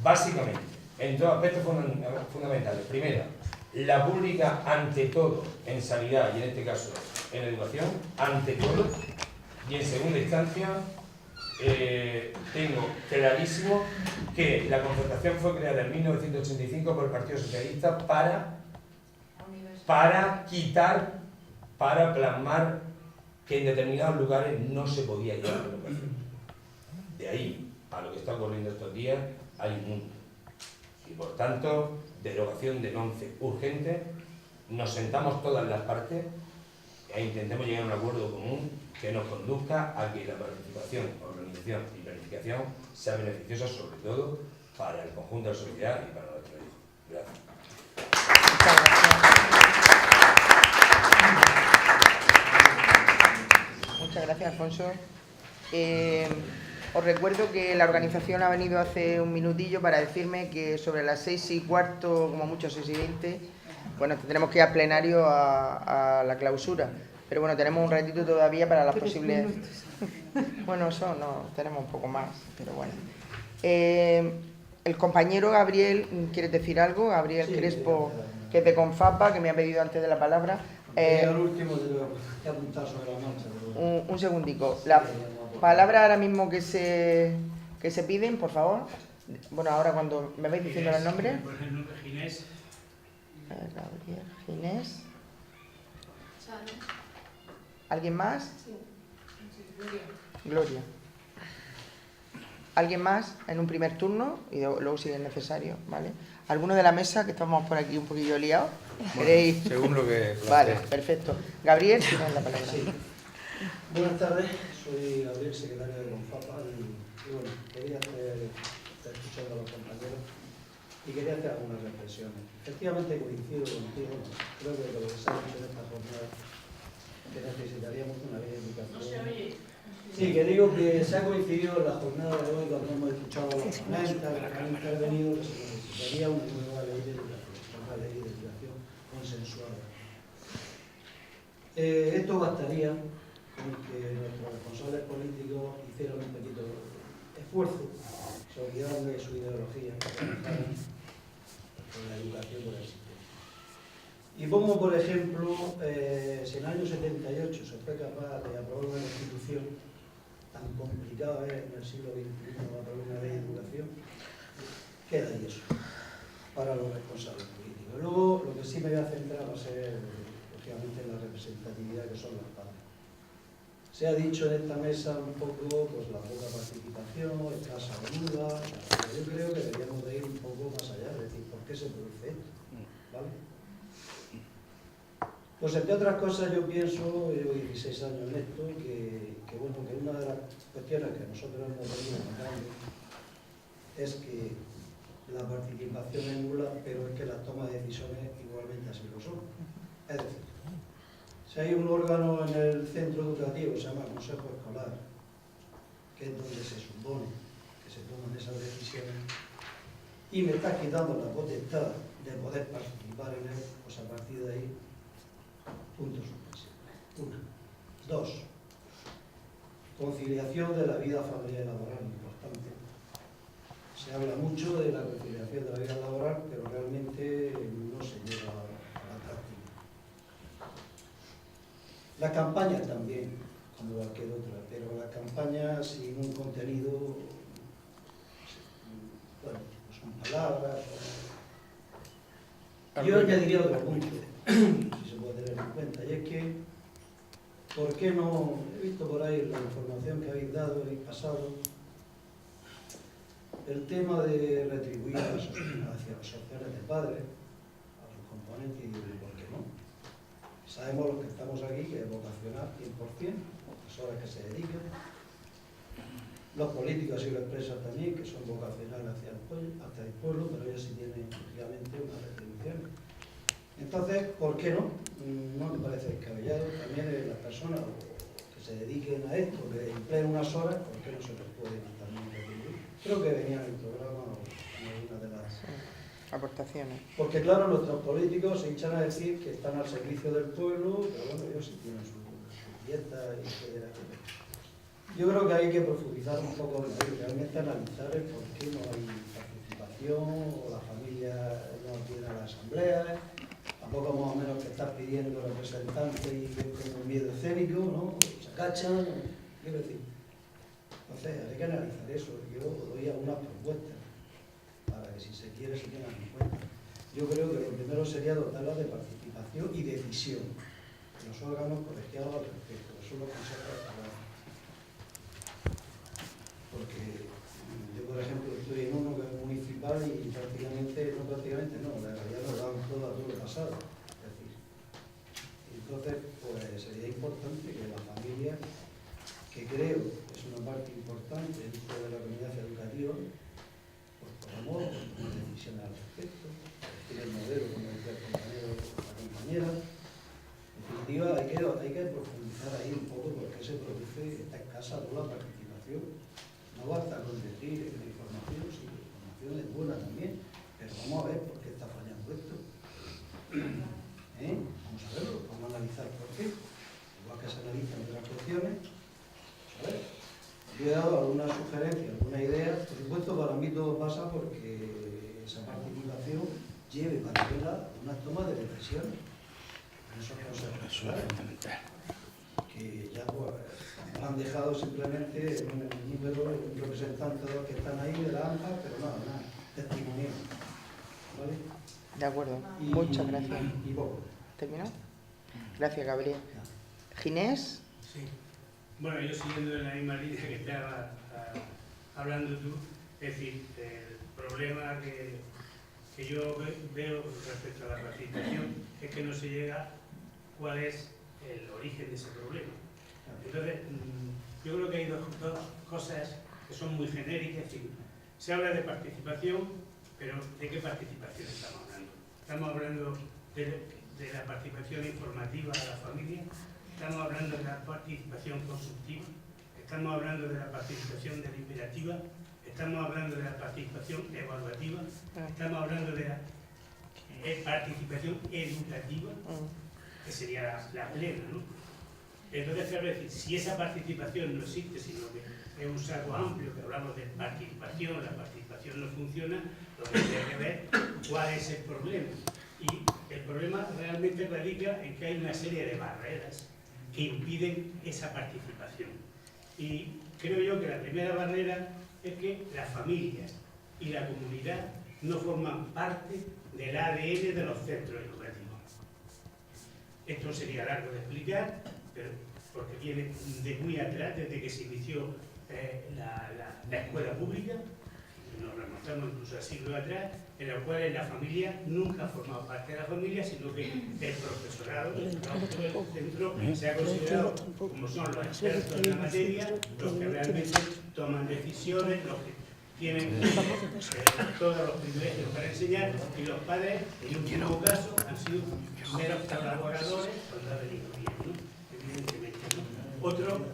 básicamente en dos aspectos fundamentales. Primero, la pública ante todo en sanidad y en este caso en educación, ante todo. Y en segunda instancia, tengo clarísimo que la concertación fue creada en 1985 por el Partido Socialista para quitar, para plasmar que en determinados lugares no se podía llevar la educación. De ahí a lo que está ocurriendo estos días hay un mundo. Y por tanto, derogación del 11 urgente, nos sentamos todas las partes e intentemos llegar a un acuerdo común que nos conduzca a que la participación, organización y planificación sea beneficiosa sobre todo para el conjunto de la sociedad y para nuestros hijos. Gracias. Muchas gracias. Muchas gracias, Alfonso. Os recuerdo que la organización ha venido hace un minutillo para decirme que sobre las 6:15, como mucho 6:20, bueno, tendremos que ir al plenario a la clausura. Pero bueno, tenemos un ratito todavía para las posibles... Bueno, eso no, tenemos un poco más, pero bueno. El compañero Gabriel, ¿quieres decir algo? Gabriel sí, Crespo, que es de Confapa, que me ha pedido antes de la palabra. Al último te voy a apuntar sobre la marcha. Un segundico. La palabra ahora mismo que se piden, por favor. Bueno, ahora cuando me vais diciendo el nombre. Por ejemplo, Ginés. Gabriel, Ginés. Chano. ¿Alguien más? Sí. Gloria. ¿Alguien más en un primer turno? Y luego si es necesario, ¿vale? ¿Alguno de la mesa, que estamos por aquí un poquillo liados? ¿Queréis? Bueno, según lo que... Vale, perfecto. Gabriel, tienes la palabra. Sí. Buenas tardes, soy Gabriel, secretario de Confapa, y bueno, quería estar escuchando a los compañeros y quería hacer algunas reflexiones. Efectivamente coincido contigo, creo que lo que se ha dicho en esta jornada, que necesitaríamos una ley de educación. No se oye. Sí, que digo que se ha coincidido en la jornada de hoy cuando hemos escuchado a los ponentes, que han intervenido, que se necesitaría una nueva ley de educación, una ley de educación consensuada. Esto bastaría con que nuestros responsables políticos hicieran un pequeño esfuerzo, se olvidaran de su ideología, con la educación por el sistema. Y pongo, por ejemplo, si en el año 78 se fue capaz de aprobar una constitución, tan complicada en el siglo XXI aprobar una ley de educación, queda ahí eso, para los responsables políticos. Luego, lo que sí me voy a centrar va a ser, lógicamente, en la representatividad que son los padres. Se ha dicho en esta mesa un poco pues, la poca participación, escasa ayuda, pero yo creo que deberíamos de ir un poco más allá, es decir, ¿por qué se produce esto? ¿Vale? Pues entre otras cosas yo pienso, llevo 16 años en esto, que bueno, que una de las cuestiones que nosotros hemos venido notando es que la participación es nula, pero es que las tomas de decisiones igualmente así lo son. Es decir, si hay un órgano en el centro educativo que se llama Consejo Escolar, que es donde se supone que se toman esas decisiones, y me estás quitando la potestad de poder participar en él, pues a partir de ahí, punto suspensivo. Una. Dos. Conciliación de la vida familiar y laboral, importante. Se habla mucho de la conciliación de la vida laboral, pero realmente no se lleva a la práctica. Las campañas también, como cualquier otra, pero las campañas sin un contenido, bueno, son palabras. Yo añadiría otro punto, si se puede tener en cuenta, y es que, ¿por qué no? He visto por ahí la información que habéis dado, habéis pasado, el tema de retribuir hacia las opciones de padres, a sus componentes, y ¿por qué no? Sabemos los que estamos aquí que es vocacional 100%, las horas que se dedican. Los políticos así lo expresan también, que son vocacionales hacia el pueblo, pero ellos sí tienen, lógicamente, una retribución. Entonces, ¿por qué no? No me parece descabellado. También las personas que se dediquen a esto, que empleen unas horas, ¿por qué no se les puede también retribuir? Creo que venía en el programa en alguna de las aportaciones. Porque claro, nuestros políticos se hinchan a decir que están al servicio del pueblo, pero bueno, ellos sí tienen su dieta, etcétera. Yo creo que hay que profundizar un poco en ello, realmente analizar el por qué no hay participación, o la familia no tiene a la asamblea, tampoco más o menos que estás pidiendo representantes y con un miedo escénico, ¿no? Se agachan, quiero decir. Entonces, hay que analizar eso. Yo doy algunas propuestas para que si se quiere se tengan en cuenta. Yo creo que lo primero sería dotarlas de participación y decisión de los órganos colegiados al respecto, que son los consejos escolares. Porque yo, por ejemplo, estoy en uno que es municipal y prácticamente, no, la realidad nos dan todo lo pasado. Es decir, entonces, pues sería importante que la familia, que creo que es una parte importante dentro de la comunidad educativa, pues por amor, pues tomar decisiones al respecto. seguir el modelo, como decía el compañero o la compañera. En definitiva, hay que profundizar ahí un poco por qué se produce esta escasa o la participación. No basta con decir que la información, sí, la información es buena también, pero vamos a ver por qué está fallando esto. Vamos a verlo, vamos a analizar por qué. Igual que se analizan otras cuestiones. A ver, yo he dado alguna sugerencia, alguna idea. Por supuesto, para mí todo pasa porque esa participación lleve paralela a una toma de decisiones. Eso es fundamental. Que ya pues, han dejado simplemente un número, un representante de los que están ahí de la AMPA, pero nada, testimonial. ¿Vale? De acuerdo, muchas gracias. Y poco. ¿Terminó? Gracias, Gabriel. Ginés. Sí. Bueno, yo siguiendo en la misma línea que estabas hablando tú, es decir, el problema que yo veo respecto a la participación es que no se llega cuál es el origen de ese problema. Entonces, yo creo que hay dos cosas que son muy genéricas. Es decir, se habla de participación, pero ¿de qué participación estamos hablando? Estamos hablando de la participación informativa a la familia, estamos hablando de la participación consultiva, estamos hablando de la participación deliberativa, estamos hablando de la participación evaluativa, estamos hablando de la participación educativa, que sería la plena, ¿no? Entonces, claro, decir, si esa participación no existe, sino que es un saco amplio, que hablamos de participación, la participación no funciona, lo que hay que ver cuál es el problema. Y el problema realmente radica en que hay una serie de barreras que impiden esa participación. Y creo yo que la primera barrera es que las familias y la comunidad no forman parte del ADN de los centros educativos. Esto sería largo de explicar, pero porque viene de muy atrás, desde que se inició la escuela pública, nos remontamos incluso a siglos atrás, en los cuales la familia nunca ha formado parte de la familia, sino que el profesorado, el centro, se ha considerado como son los expertos en la materia, los que realmente toman decisiones, los que tienen todos los privilegios para enseñar, y los padres, en último caso, han sido meros colaboradores cuando ha venido bien, ¿no? Evidentemente, ¿no? Otro,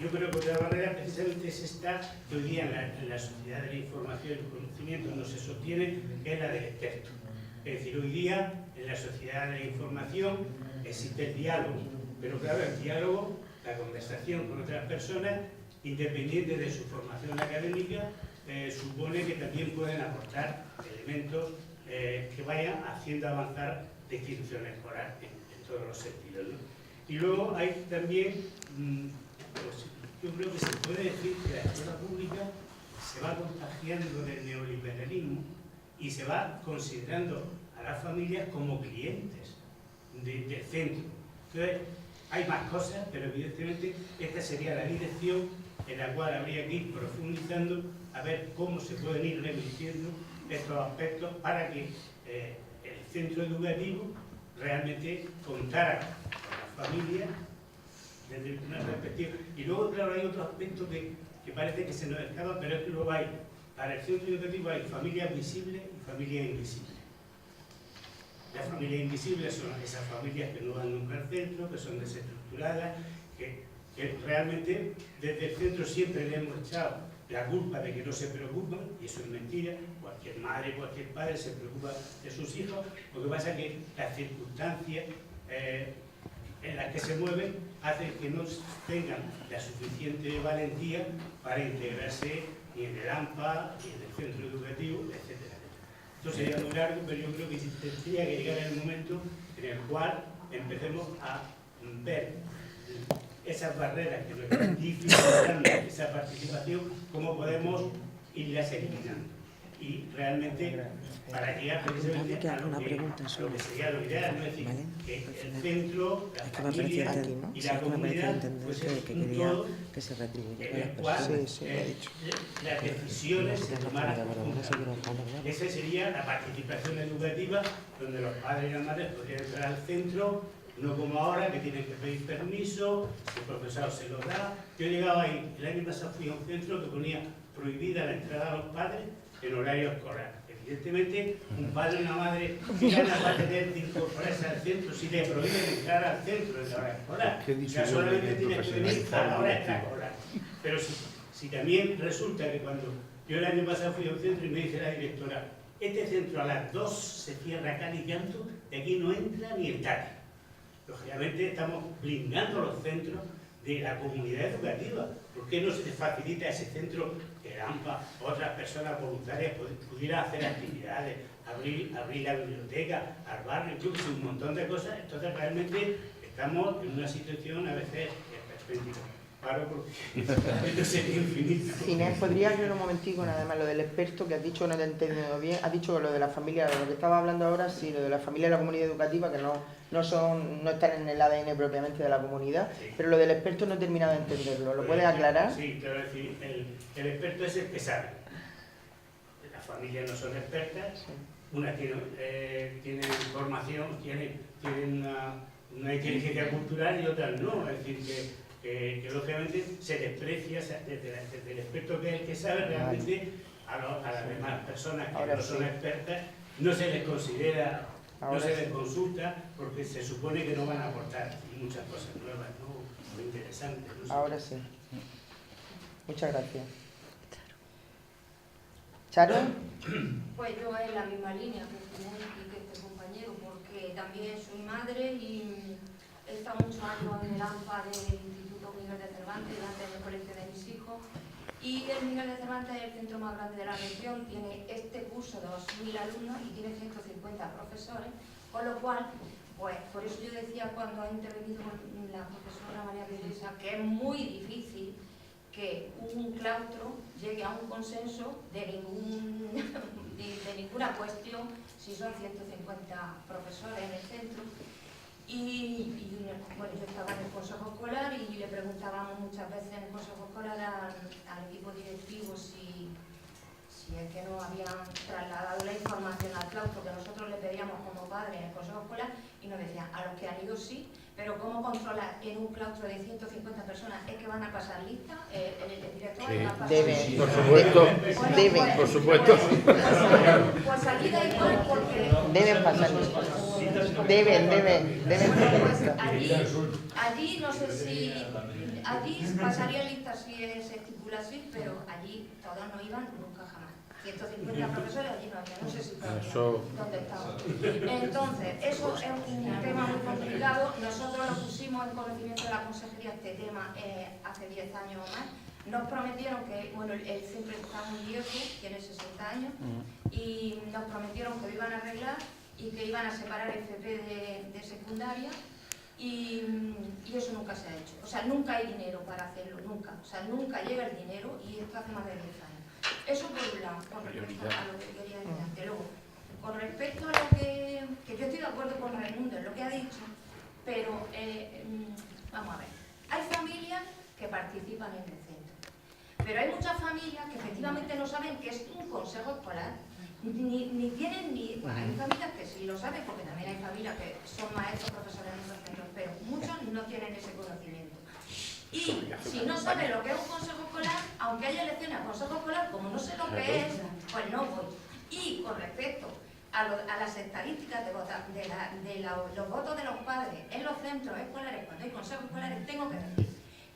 yo creo que otra barrera precisamente es esta que hoy día en la sociedad de la información y el conocimiento no se sostiene, que es la del experto. Es decir, hoy día en la sociedad de la información existe el diálogo, pero claro, el diálogo, la conversación con otras personas, independiente de su formación académica, supone que también pueden aportar elementos que vayan haciendo avanzar la institución escolar en todos los sentidos, ¿no? Y luego hay también, pues, yo creo que se puede decir que la escuela pública se va contagiando del neoliberalismo y se va considerando a las familias como clientes del centro. Entonces, hay más cosas, pero evidentemente esta sería la dirección en la cual habría que ir profundizando a ver cómo se pueden ir revirtiendo estos aspectos para que el centro educativo realmente contara con la familia desde una perspectiva. Y luego, claro, hay otro aspecto que parece que se nos escapa, pero es que luego hay, para el centro educativo hay familias visibles y familias invisibles. Las familias invisibles son esas familias que no van nunca al centro, que son desestructuradas, que realmente desde el centro siempre le hemos echado la culpa de que no se preocupan, y eso es mentira. Cualquier madre, cualquier padre se preocupa de sus hijos. Lo que pasa es que las circunstancias en las que se mueven hacen que no tengan la suficiente valentía para integrarse ni en el AMPA, ni en el centro educativo, etc. Esto sería muy largo, pero yo creo que tendría que llegar el momento en el cual empecemos a ver esas barreras que nos están dificultando esa participación, cómo podemos irlas eliminando. Y realmente, para llegar precisamente a lo que sería lo ideal, ¿no? Es decir, que el centro, la familia y la comunidad, pues es un todo en el cual las decisiones se tomaran conjuntamente. Esa sería la participación educativa, donde los padres y las madres podrían entrar al centro, no como ahora, que tienen que pedir permiso, si el profesor se lo da. Yo llegaba ahí, el año pasado fui a un centro que ponía prohibida la entrada a los padres en horario escolar. Es Evidentemente, un padre o una madre que gana va a tener que incorporarse al centro si le prohíben entrar al centro en la hora escolar. O sea, solamente tiene que venir a la hora extraescolar. Pero si también resulta que cuando yo el año pasado fui a un centro y me dice la directora, este centro a las 2 se cierra cal y llanto, de aquí no entra ni el taxi. Lógicamente estamos blindando los centros de la comunidad educativa. ¿Por qué no se les facilita a ese centro que AMPA, otras personas voluntarias pudieran hacer actividades, abrir la biblioteca, al barrio, incluso un montón de cosas? Entonces realmente estamos en una situación a veces específica. Paro porque esto sería infinito. Inés, ¿podría aclarar un momentico nada más lo del experto que has dicho, no te he entendido bien? Has dicho lo de la familia, lo que estaba hablando ahora, sí, lo de la familia y la comunidad educativa, que no están en el ADN propiamente de la comunidad, sí. Pero lo del experto no he terminado de entenderlo. ¿Lo puedes aclarar? Sí, quiero decir, el experto es el que sabe. Las familias no son expertas, sí. Unas tienen formación, tienen una inteligencia cultural y otras no. Es decir, que lógicamente se desprecia desde el experto que es el que sabe realmente a las demás personas que ahora no son expertas, no se les considera, no se les consulta porque se supone que no van a aportar muchas cosas nuevas, ¿no? Muy interesantes. ¿No? Ahora sí. Muchas gracias. ¿Charo? Pues yo en la misma línea que este compañero, porque también soy madre y he estado muchos años en el AMPA del Instituto Miguel de Cervantes, antes del colegio de mis hijos, y el Miguel de Cervantes es el centro más grande de la región, tiene este curso de 2.000 alumnos y tiene 150 profesores, con lo cual, pues por eso yo decía cuando ha intervenido la profesora María Teresa que es muy difícil que un claustro llegue a un consenso de ninguna cuestión si son 150 profesores en el centro. Y bueno, yo estaba en el consejo escolar y le preguntábamos muchas veces en el consejo escolar al equipo directivo si es que no habían trasladado la información al claustro que nosotros le pedíamos como padres en el consejo escolar, y nos decían, a los que han ido sí, pero ¿cómo controlar en un claustro de 150 personas? ¿Es que van a pasar lista? ¿El director va a pasar deben, por supuesto, bueno, deben, por supuesto. Pues aquí da igual porque... Deben pasar lista. Deben pues allí no sé si... Allí pasaría lista si se estipula así, pero allí todos no iban nunca jamás. 150 profesores allí no había, no sé si todavía dónde estaban. Entonces, eso es un tema muy complicado. Nosotros lo pusimos en conocimiento de la consejería este tema hace 10 años o más. Nos prometieron que, bueno, el centro está muy viejo, tiene 60 años, y nos prometieron que lo iban a arreglar y que iban a separar FP de secundaria. Y eso nunca se ha hecho, o sea, nunca hay dinero para hacerlo, nunca, o sea, nunca llega el dinero, y esto hace más de 10 años. Eso por un lado, con respecto a lo que quería decir antes. Luego, con respecto a lo que yo estoy de acuerdo con Raimundo en lo que ha dicho, pero vamos a ver, hay familias que participan en el centro, pero hay muchas familias que efectivamente no saben qué es un consejo escolar. Ni tienen ni... Bueno, hay familias que sí lo saben, porque también hay familias que son maestros, profesores en nuestros centros, pero muchos no tienen ese conocimiento. Y si no saben lo que es un consejo escolar, aunque haya lecciones al consejo escolar, como no sé lo que es, pues no voy. Y con respecto a las estadísticas de los votos de los padres en los centros escolares, cuando hay consejos escolares, tengo que decir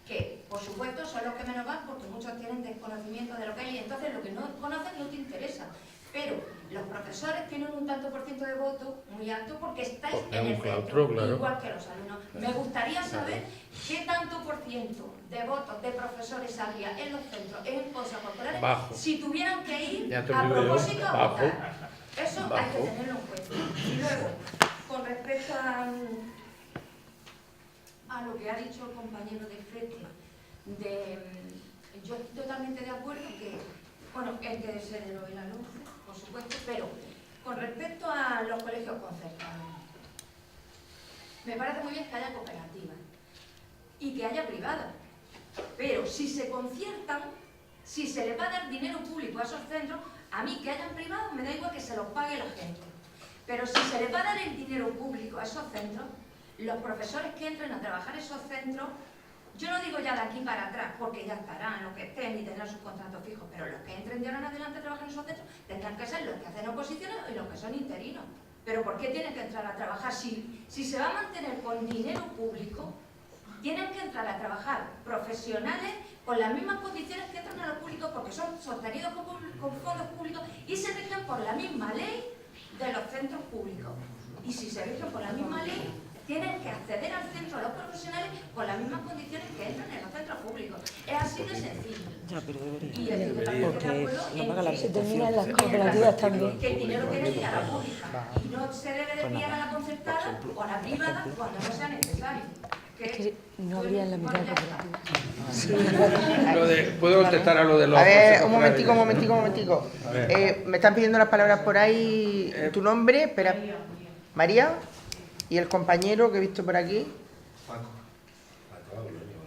que, por supuesto, son los que menos van, porque muchos tienen desconocimiento de lo que hay, y entonces lo que no conocen no te interesa. Pero los profesores tienen un tanto por ciento de voto muy alto porque estáis en el centro, claro, igual que los alumnos. Me gustaría saber qué tanto por ciento de votos de profesores habría en los centros, en consejos escolares, si tuvieran que ir a propósito a votar. Eso hay que tenerlo en cuenta. Y luego, con respecto a lo que ha dicho el compañero de Fete, yo estoy totalmente de acuerdo que, bueno, el que se derogue la luz, por supuesto, pero con respecto a los colegios concertados, me parece muy bien que haya cooperativas y que haya privadas, pero si se conciertan, si se le va a dar dinero público a esos centros, a mí que hayan privados me da igual que se los pague la gente, pero si se le va a dar el dinero público a esos centros, los profesores que entren a trabajar esos centros Yo no digo ya de aquí para atrás, porque ya estarán los que estén y tendrán sus contratos fijos, pero los que entren de ahora en adelante a trabajar en esos centros tendrán que ser los que hacen oposiciones y los que son interinos. Pero ¿por qué tienen que entrar a trabajar? Si se va a mantener con dinero público, tienen que entrar a trabajar profesionales con las mismas condiciones que entran a los públicos, porque son sostenidos con fondos públicos y se rigen por la misma ley de los centros públicos. Y si se rigen por la misma ley, tienen que acceder al centro a los profesionales con las mismas condiciones que entran en los centros públicos. Es así de sencillo. Ya, pero debería. Y estoy totalmente de acuerdo no paga la en Se termina en las cooperativas también. que el dinero tiene que ir a la pública y no se debe desviar a la concertada o a la privada cuando no sea necesario. Que no habría en la mitad de cooperativas. ¿Puedo contestar a lo de los... A ver, un momentico. Me están pidiendo las palabras por ahí. ¿Tu nombre? Espera. María. ¿Y el compañero que he visto por aquí?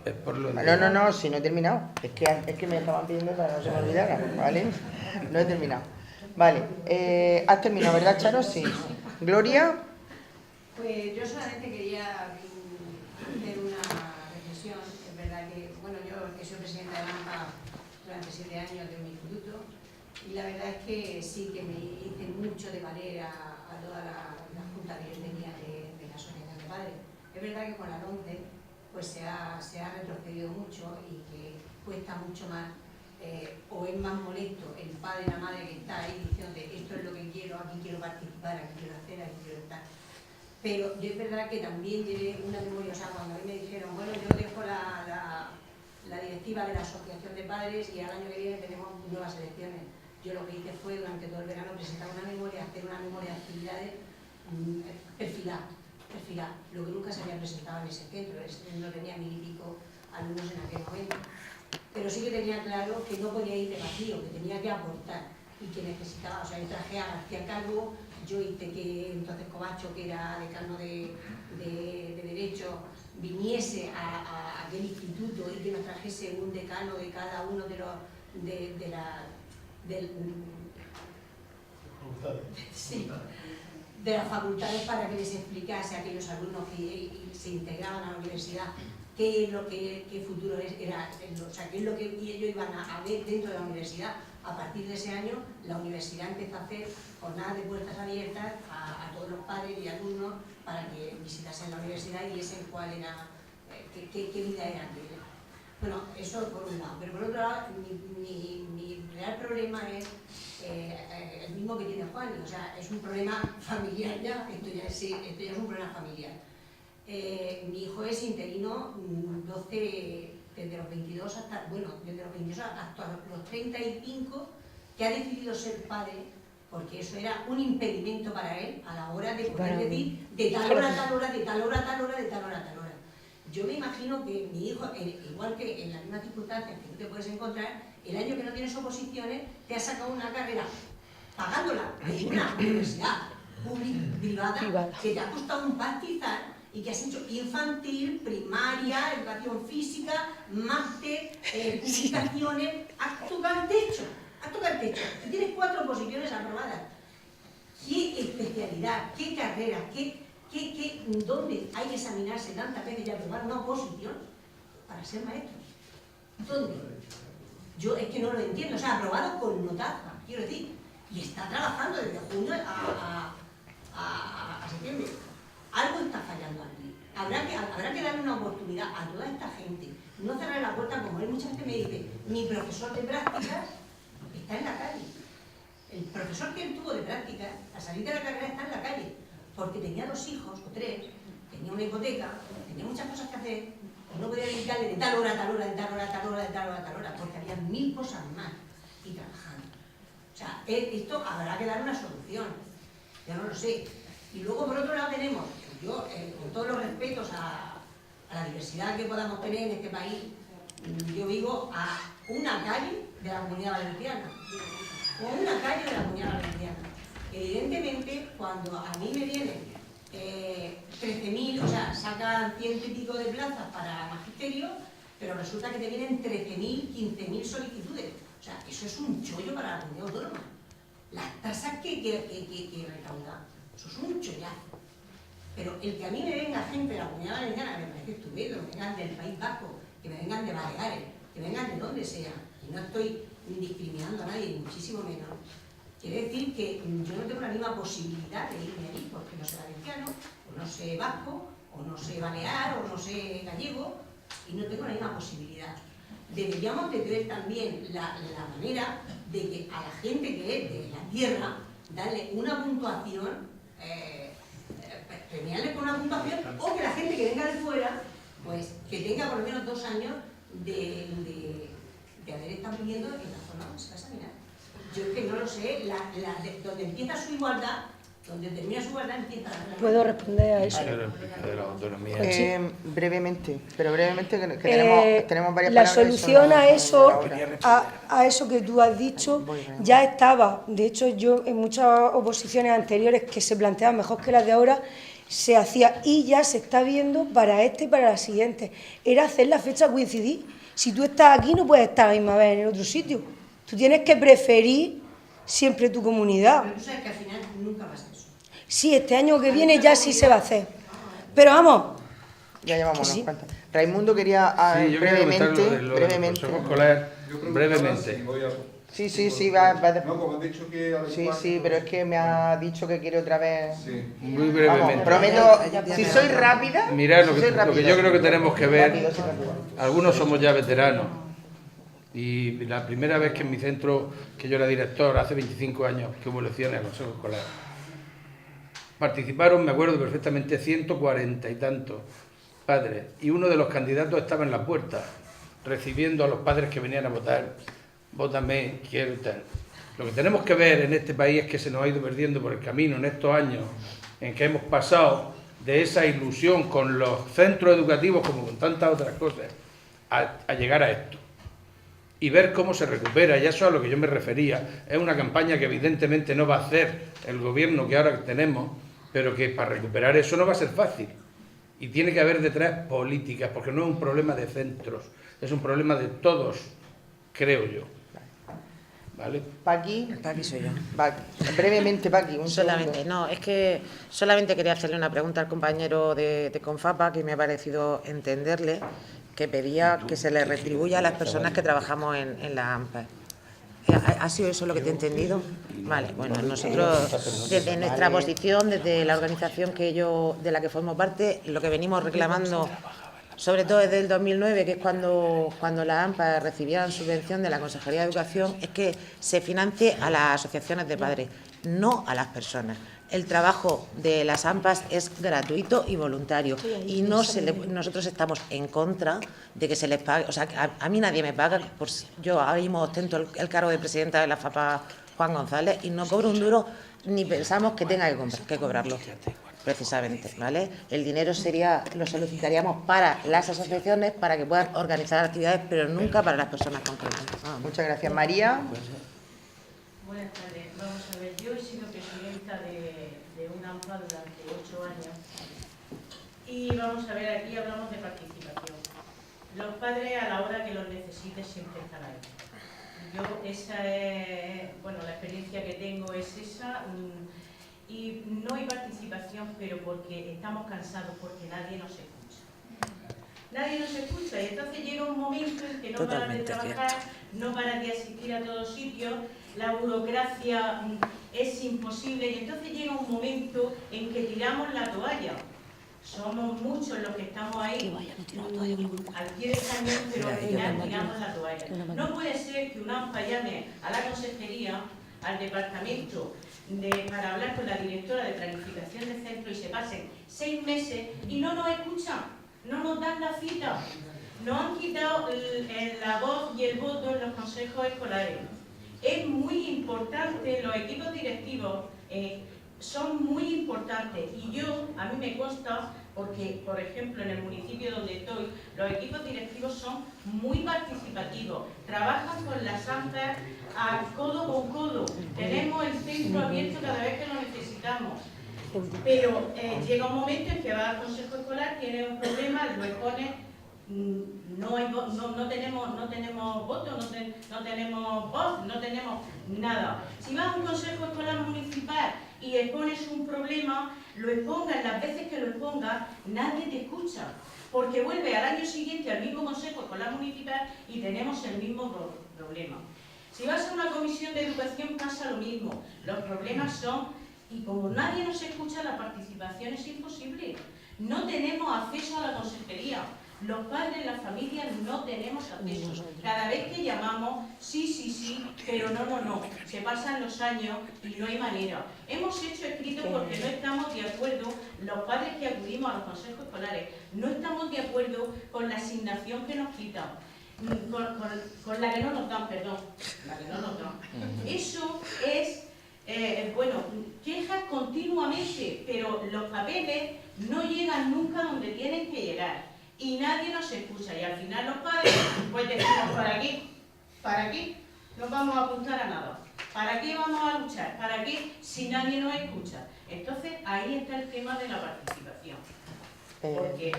No, si no he terminado. Es que me estaban pidiendo para que no se me olvidara, ¿vale? No he terminado. Vale. ¿Has terminado, verdad, Charo? Sí. ¿Gloria? Pues yo solamente quería hacer una reflexión. Es verdad que, bueno, yo que soy presidenta de AMPA durante 7 años de un instituto, y la verdad es que sí que me hice mucho de valer a toda la junta directiva de la asociación de padres. Es verdad que con la LOMCE pues se ha retrocedido mucho y que cuesta mucho más, o es más molesto el padre y la madre que está ahí diciendo esto es lo que quiero, aquí quiero participar, aquí quiero hacer, aquí quiero estar. Pero yo es verdad que también llevé una memoria, o sea, cuando a mí me dijeron, bueno, yo dejo la directiva de la asociación de padres y al año que viene tenemos nuevas elecciones. Yo lo que hice fue durante todo el verano presentar una memoria, hacer una memoria de actividades, perfilar. Lo que nunca se había presentado en ese centro, no tenía 1000 y pico alumnos en aquel momento. Pero sí que tenía claro que no podía ir de vacío, que tenía que aportar y que necesitaba, o sea, yo traje a García Calvo, yo hice que entonces Covacho, que era decano de Derecho, viniese a aquel instituto y que nos trajese un decano de cada uno de los de las facultades para que les explicase a aquellos alumnos que se integraban a la universidad qué futuro era, o sea, qué es lo que ellos iban a ver dentro de la universidad. A partir de ese año, la universidad empezó a hacer jornadas de puertas abiertas a todos los padres y alumnos para que visitasen la universidad y viesen cuál era, qué vida era aquella. Bueno, eso por un lado, pero por otro lado, mi real problema es el mismo que tiene Juan, o sea, es un problema familiar ya, esto ya es un problema familiar. Mi hijo es interino 12, desde los 22 hasta, bueno, desde los 22 hasta los 35, que ha decidido ser padre, porque eso era un impedimento para él a la hora de poder decir de tal hora a tal hora, de tal hora a tal hora, de tal hora a tal hora. Yo me imagino que mi hijo, igual que en las mismas circunstancias que tú te puedes encontrar, el año que no tienes oposiciones, te has sacado una carrera pagándola en una universidad privada que te ha costado un pastizal y que has hecho infantil, primaria, educación física, máster, publicaciones, has tocado el techo. Tú tienes 4 oposiciones aprobadas. ¿Qué especialidad, qué carrera, dónde hay que examinarse tantas veces y aprobar una oposición para ser maestro? ¿Dónde? Yo es que no lo entiendo, o sea, aprobado con notaza, quiero decir, y está trabajando desde junio a septiembre. Algo está fallando aquí. Habrá que darle una oportunidad a toda esta gente. No cerrar la puerta, como hay mucha gente que me dice, mi profesor de prácticas está en la calle. El profesor que él tuvo de prácticas, a salir de la carrera, está en la calle, porque tenía 2 hijos o 3, tenía una hipoteca, tenía muchas cosas que hacer, y no podía dedicarle de tal hora a tal hora, de tal hora a tal hora, de tal hora a tal hora, porque había 1000 cosas más y trabajando. O sea, esto habrá que dar una solución, yo no lo sé. Y luego, por otro lado, tenemos, yo, con todos los respetos a la diversidad que podamos tener en este país, yo vivo a una calle de la Comunidad Valenciana, Evidentemente, cuando a mí me vienen 13.000, o sea, sacan 100 y pico de plazas para magisterio, pero resulta que te vienen 13.000, 15.000 solicitudes. O sea, eso es un chollo para la comunidad autónoma. Las tasas que recauda, eso es un chollazo. Pero el que a mí me venga gente de la Comunidad Valenciana, que me parece estupendo, que vengan del País Vasco, que me vengan de Baleares, que vengan de donde sea. Y no estoy discriminando a nadie, ni muchísimo menos. Quiere decir que yo no tengo la misma posibilidad de irme allí, porque no sé valenciano, o no sé vasco, o no sé balear, o no sé gallego, y no tengo la misma posibilidad. Deberíamos de ver también la manera de que a la gente que es de la tierra, darle una puntuación, premiarle con una puntuación, o que la gente que venga de fuera, pues que tenga por lo menos 2 años de haber estado viviendo en la zona donde se va a examinar. Yo es que no lo sé, donde empieza su igualdad, donde termina su igualdad empieza la... ¿Puedo responder a eso? Brevemente, pero brevemente que tenemos varias la palabras. Solución a eso que tú has dicho ya estaba. De hecho, yo en muchas oposiciones anteriores que se planteaban mejor que las de ahora, se hacía y ya se está viendo para y para la siguiente. Era hacer la fecha coincidir. Si tú estás aquí, no puedes estar a la misma vez en el otro sitio. Tú tienes que preferir siempre tu comunidad. Pero tú sabes que al final nunca pasa eso. Sí, este año que viene ya sí se va a hacer. Pero vamos. Ya llevamos unas cuantas. Raimundo quería brevemente. Brevemente. Sí, va. No, como han dicho que... Sí, pero es que me ha dicho que quiere otra vez... Sí. Muy brevemente. Vamos, prometo, si soy rápida... Mirad, lo que yo creo que tenemos que ver, algunos somos ya veteranos, y la primera vez que en mi centro, que yo era director, hace 25 años, que hubo elecciones al Consejo Escolar, participaron, me acuerdo perfectamente, 140 y tantos padres, y uno de los candidatos estaba en la puerta, recibiendo a los padres que venían a votar. Vótame, quiero tal. Lo que tenemos que ver en este país es que se nos ha ido perdiendo por el camino en estos años en que hemos pasado de esa ilusión con los centros educativos, como con tantas otras cosas, a llegar a esto. Y ver cómo se recupera, y eso es a lo que yo me refería. Es una campaña que evidentemente no va a hacer el gobierno que ahora tenemos, pero que para recuperar eso no va a ser fácil. Y tiene que haber detrás políticas, porque no es un problema de centros, es un problema de todos, creo yo. ¿Vale? Paqui soy yo. Brevemente, Paqui. Solamente quería hacerle una pregunta al compañero de Confapa, que me ha parecido entenderle, que pedía que se le retribuya a las personas que trabajamos en la AMPA. ¿Ha sido eso lo que te he entendido? Vale, bueno, nosotros desde nuestra posición, desde la organización de la que formo parte, lo que venimos reclamando, sobre todo desde el 2009, que es cuando las AMPA recibían subvención de la Consejería de Educación, es que se financie a las asociaciones de padres, no a las personas. El trabajo de las AMPAs es gratuito y voluntario, y nosotros estamos en contra de que se les pague. O sea, a mí nadie me paga, yo ahora mismo ostento el cargo de presidenta de la FAPA Juan González y no cobro un duro, ni pensamos que tenga que cobrarlo. Precisamente, ¿vale? El dinero lo solicitaríamos para las asociaciones para que puedan organizar actividades, pero nunca para las personas concretas. Muchas gracias. María. Buenas tardes. Vamos a ver, yo he sido presidenta de una AMPA durante 8 años y vamos a ver, aquí hablamos de participación. Los padres a la hora que los necesites siempre están ahí. Yo esa es, la experiencia que tengo es esa. Y no hay participación, pero porque estamos cansados, porque nadie nos escucha. Nadie nos escucha y entonces llega un momento en que no paran de trabajar, no paran de asistir a todos sitios, la burocracia es imposible y entonces llega un momento en que tiramos la toalla. Somos muchos los que estamos ahí al pie del cañón, pero al final tiramos la toalla. No puede ser que una AMPA llame a la consejería, al departamento, para hablar con la directora de planificación de centro y se pasen 6 meses y no nos escuchan, no nos dan la cita, nos han quitado la voz y el voto en los consejos escolares. Es muy importante, los equipos directivos son muy importantes y a mí me consta, porque por ejemplo en el municipio donde estoy, los equipos directivos son muy participativos, trabajan con las AMPAs codo con codo, tenemos el centro abierto cada vez que lo necesitamos, pero llega un momento en que va al consejo escolar, tiene un problema, lo expone, no tenemos voto, no tenemos voz, no tenemos nada. Si vas a un consejo escolar municipal y expones un problema, lo expongas las veces que lo expongas, nadie te escucha, porque vuelve al año siguiente al mismo consejo escolar municipal y tenemos el mismo problema. Si vas a una comisión de educación pasa lo mismo, los problemas son, y como nadie nos escucha, la participación es imposible. No tenemos acceso a la consejería, los padres, las familias no tenemos acceso. Cada vez que llamamos, sí, pero no, se pasan los años y no hay manera. Hemos hecho escritos porque no estamos de acuerdo, los padres que acudimos a los consejos escolares, no estamos de acuerdo con la asignación que nos quitan. Con la que no nos dan, perdón, la que no nos dan. Eso es, bueno, quejas continuamente, pero los papeles no llegan nunca donde tienen que llegar y nadie nos escucha y al final los padres pues decimos, ¿para qué? ¿Para qué? No vamos a apuntar a nada. ¿Para qué vamos a luchar? ¿Para qué si nadie nos escucha? Entonces ahí está el tema de la participación. Porque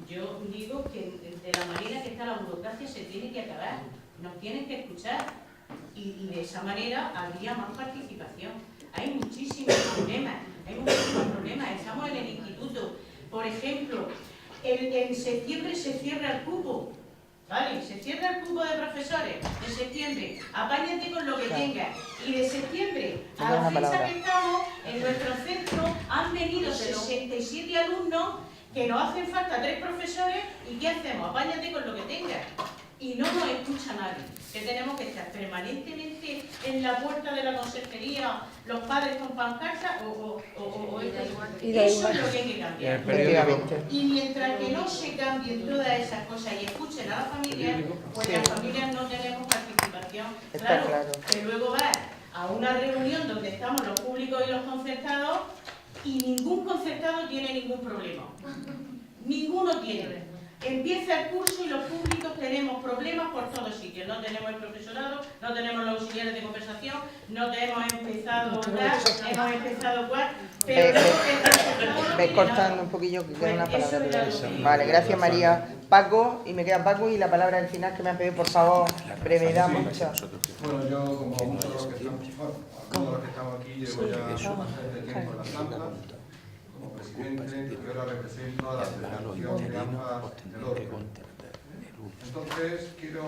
yo digo que de la manera que está la burocracia se tiene que acabar, nos tienen que escuchar y de esa manera habría más participación. Hay muchísimos problemas, estamos en el instituto, por ejemplo, en septiembre se cierra el cupo, ¿vale? Se cierra el cupo de profesores, en septiembre, apáñate con lo que tengas, y de septiembre a la fecha que estamos, en nuestro centro han venido 67 alumnos que nos hacen falta 3 profesores y ¿qué hacemos? Apáñate con lo que tengas. Y no nos escucha nadie, que tenemos que estar permanentemente en la puerta de la consejería, los padres con pancartas eso es lo que hay que cambiar. Y mientras que no se cambien todas esas cosas y escuchen a las familias, pues las familias no tenemos participación. Claro, que luego vas a una reunión donde estamos los públicos y los concertados y ningún concertado tiene ningún problema. Ninguno tiene. Empieza el curso y los públicos tenemos problemas por todos sitios. No tenemos el profesorado, no tenemos los auxiliares de conversación, no hemos empezado hemos empezado pero ves cortando un poquillo que queda una palabra. Vale, gracias María. Paco, y me queda Paco y la palabra al final que me han pedido, por favor, brevedad mucha. Bueno, yo como muchos de los que estamos aquí llevo ya bastante tiempo en la planta. Como presidente, yo ahora represento a la Federación de AMPA del Orbe. Entonces, quiero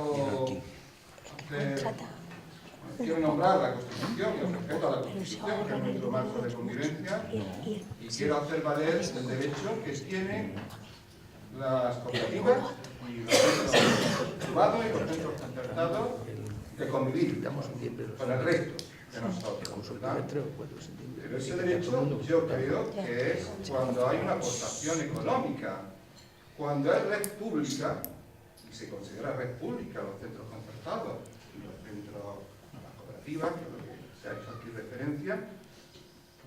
nombrar la Constitución y el respeto a la Constitución, que es nuestro marco de convivencia, y quiero hacer valer el derecho que tienen las cooperativas y los centros privados y los centros concertados de convivir con el resto de nosotros, ¿verdad? Pero ese derecho yo creo que es cuando hay una aportación económica, cuando es red pública, y se considera red pública los centros concertados y los centros, las cooperativas, que es lo que se ha hecho aquí referencia,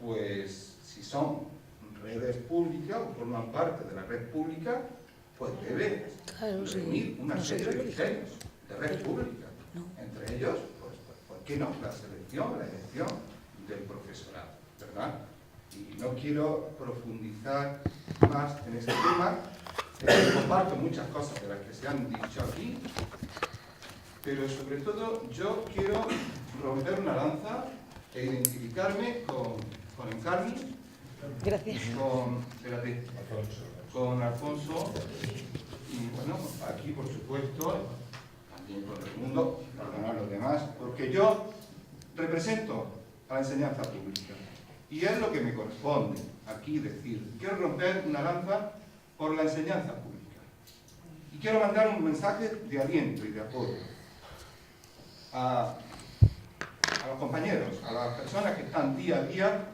pues si son redes públicas o forman parte de la red pública, pues debe reunir una serie de criterios de red pública. Entre ellos, pues, ¿por qué no? La selección, la elección del profesorado, ¿verdad? Y no quiero profundizar más en este tema. Comparto muchas cosas de las que se han dicho aquí, pero sobre todo yo quiero romper una lanza e identificarme con Encarni, con Alfonso y bueno, aquí por supuesto también con Raimundo, para los demás, porque yo represento a la enseñanza pública y es lo que me corresponde aquí decir. Quiero romper una lanza por la enseñanza pública y quiero mandar un mensaje de aliento y de apoyo a los compañeros, a las personas que están día a día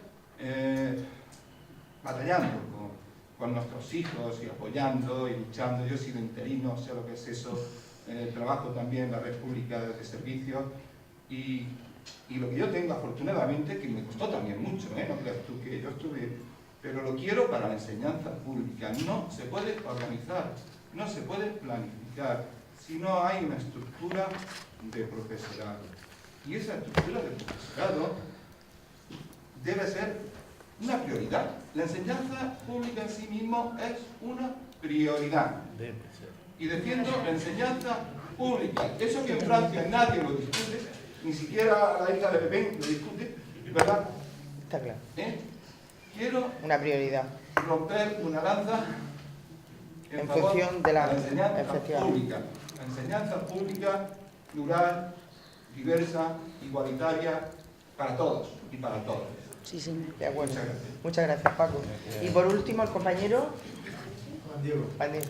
batallando con nuestros hijos y apoyando y luchando. Yo he sido interino, sé lo que es eso, trabajo también en la red pública de servicios y lo que yo tengo afortunadamente, que me costó también mucho, no creas tú que yo estuve, pero lo quiero para la enseñanza pública. No se puede organizar, no se puede planificar si no hay una estructura de profesorado. Y esa estructura de profesorado debe ser una prioridad. La enseñanza pública en sí mismo es una prioridad. Y defiendo la enseñanza pública. Eso que en Francia nadie lo discute, ni siquiera la hija de Le Pen lo discute, ¿verdad? Está claro. Quiero una prioridad. Romper una lanza en función de la enseñanza pública. La enseñanza pública, plural, diversa, igualitaria, para todos y para todas. Sí, sí, de acuerdo. Muchas gracias, Paco. Y por último, el compañero Juan Diego. Juan Diego.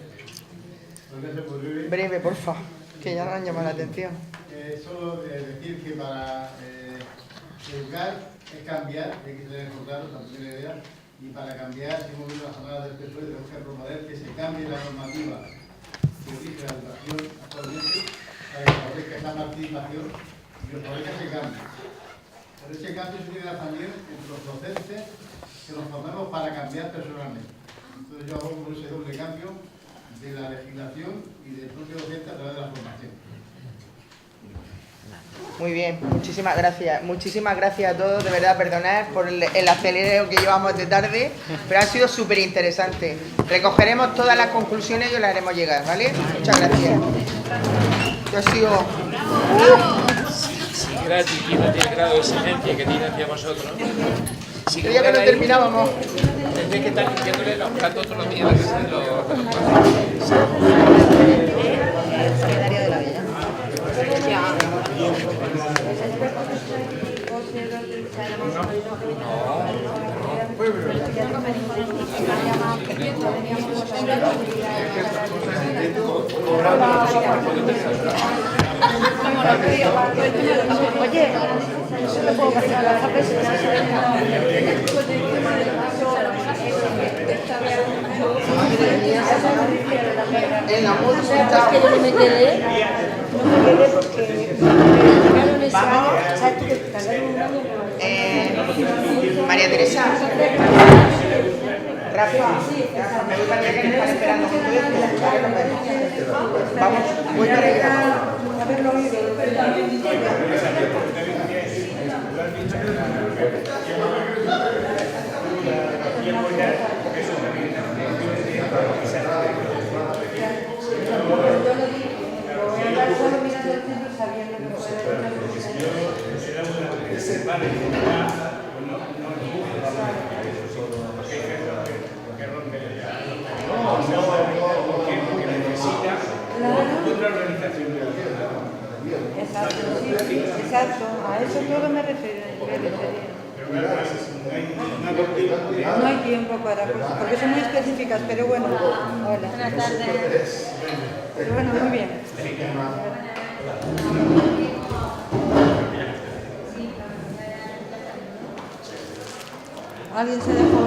Breve. Breve, porfa, que ya nos han llamado la atención. Solo decir que para educar es cambiar, hay que tener claro, también la idea, y para cambiar, si hemos visto las jornadas del PSOE, tenemos que promover que se cambie la normativa que rige la educación actualmente para que favorezca esa participación y que favorezca ese cambio. Pero ese cambio se tiene que dar también entre los docentes que nos formemos para cambiar personalmente. Entonces yo hago por ese doble cambio de la legislación y del propio docente a través de la formación. Muy bien, muchísimas gracias. Muchísimas gracias a todos, de verdad, perdonad por el acelereo que llevamos de tarde, pero ha sido súper interesante. Recogeremos todas las conclusiones y os las haremos llegar, ¿vale? Muchas gracias. Esto ha sido... Si gratis no tiene grado de exigencia que tiene hacia vosotros. Si creía que no terminábamos. Tendré que estar limpiándole los platos todos los días a la casa de los Solidaria de la Villa. Oye, eso lo puedo pasar a la en la moto, es que yo no me quedé porque llegaron ese año, ¿sabes tú que tardaron un año? María Teresa. Rafa, me voy para allá que me están esperando. Vamos, voy para allá. Haberlo oído. Exacto, a eso todo me refería. No hay tiempo para cosas, porque son muy específicas, pero bueno. Hola. Buenas tardes. Pero bueno, muy bien. ¿Alguien se dejó?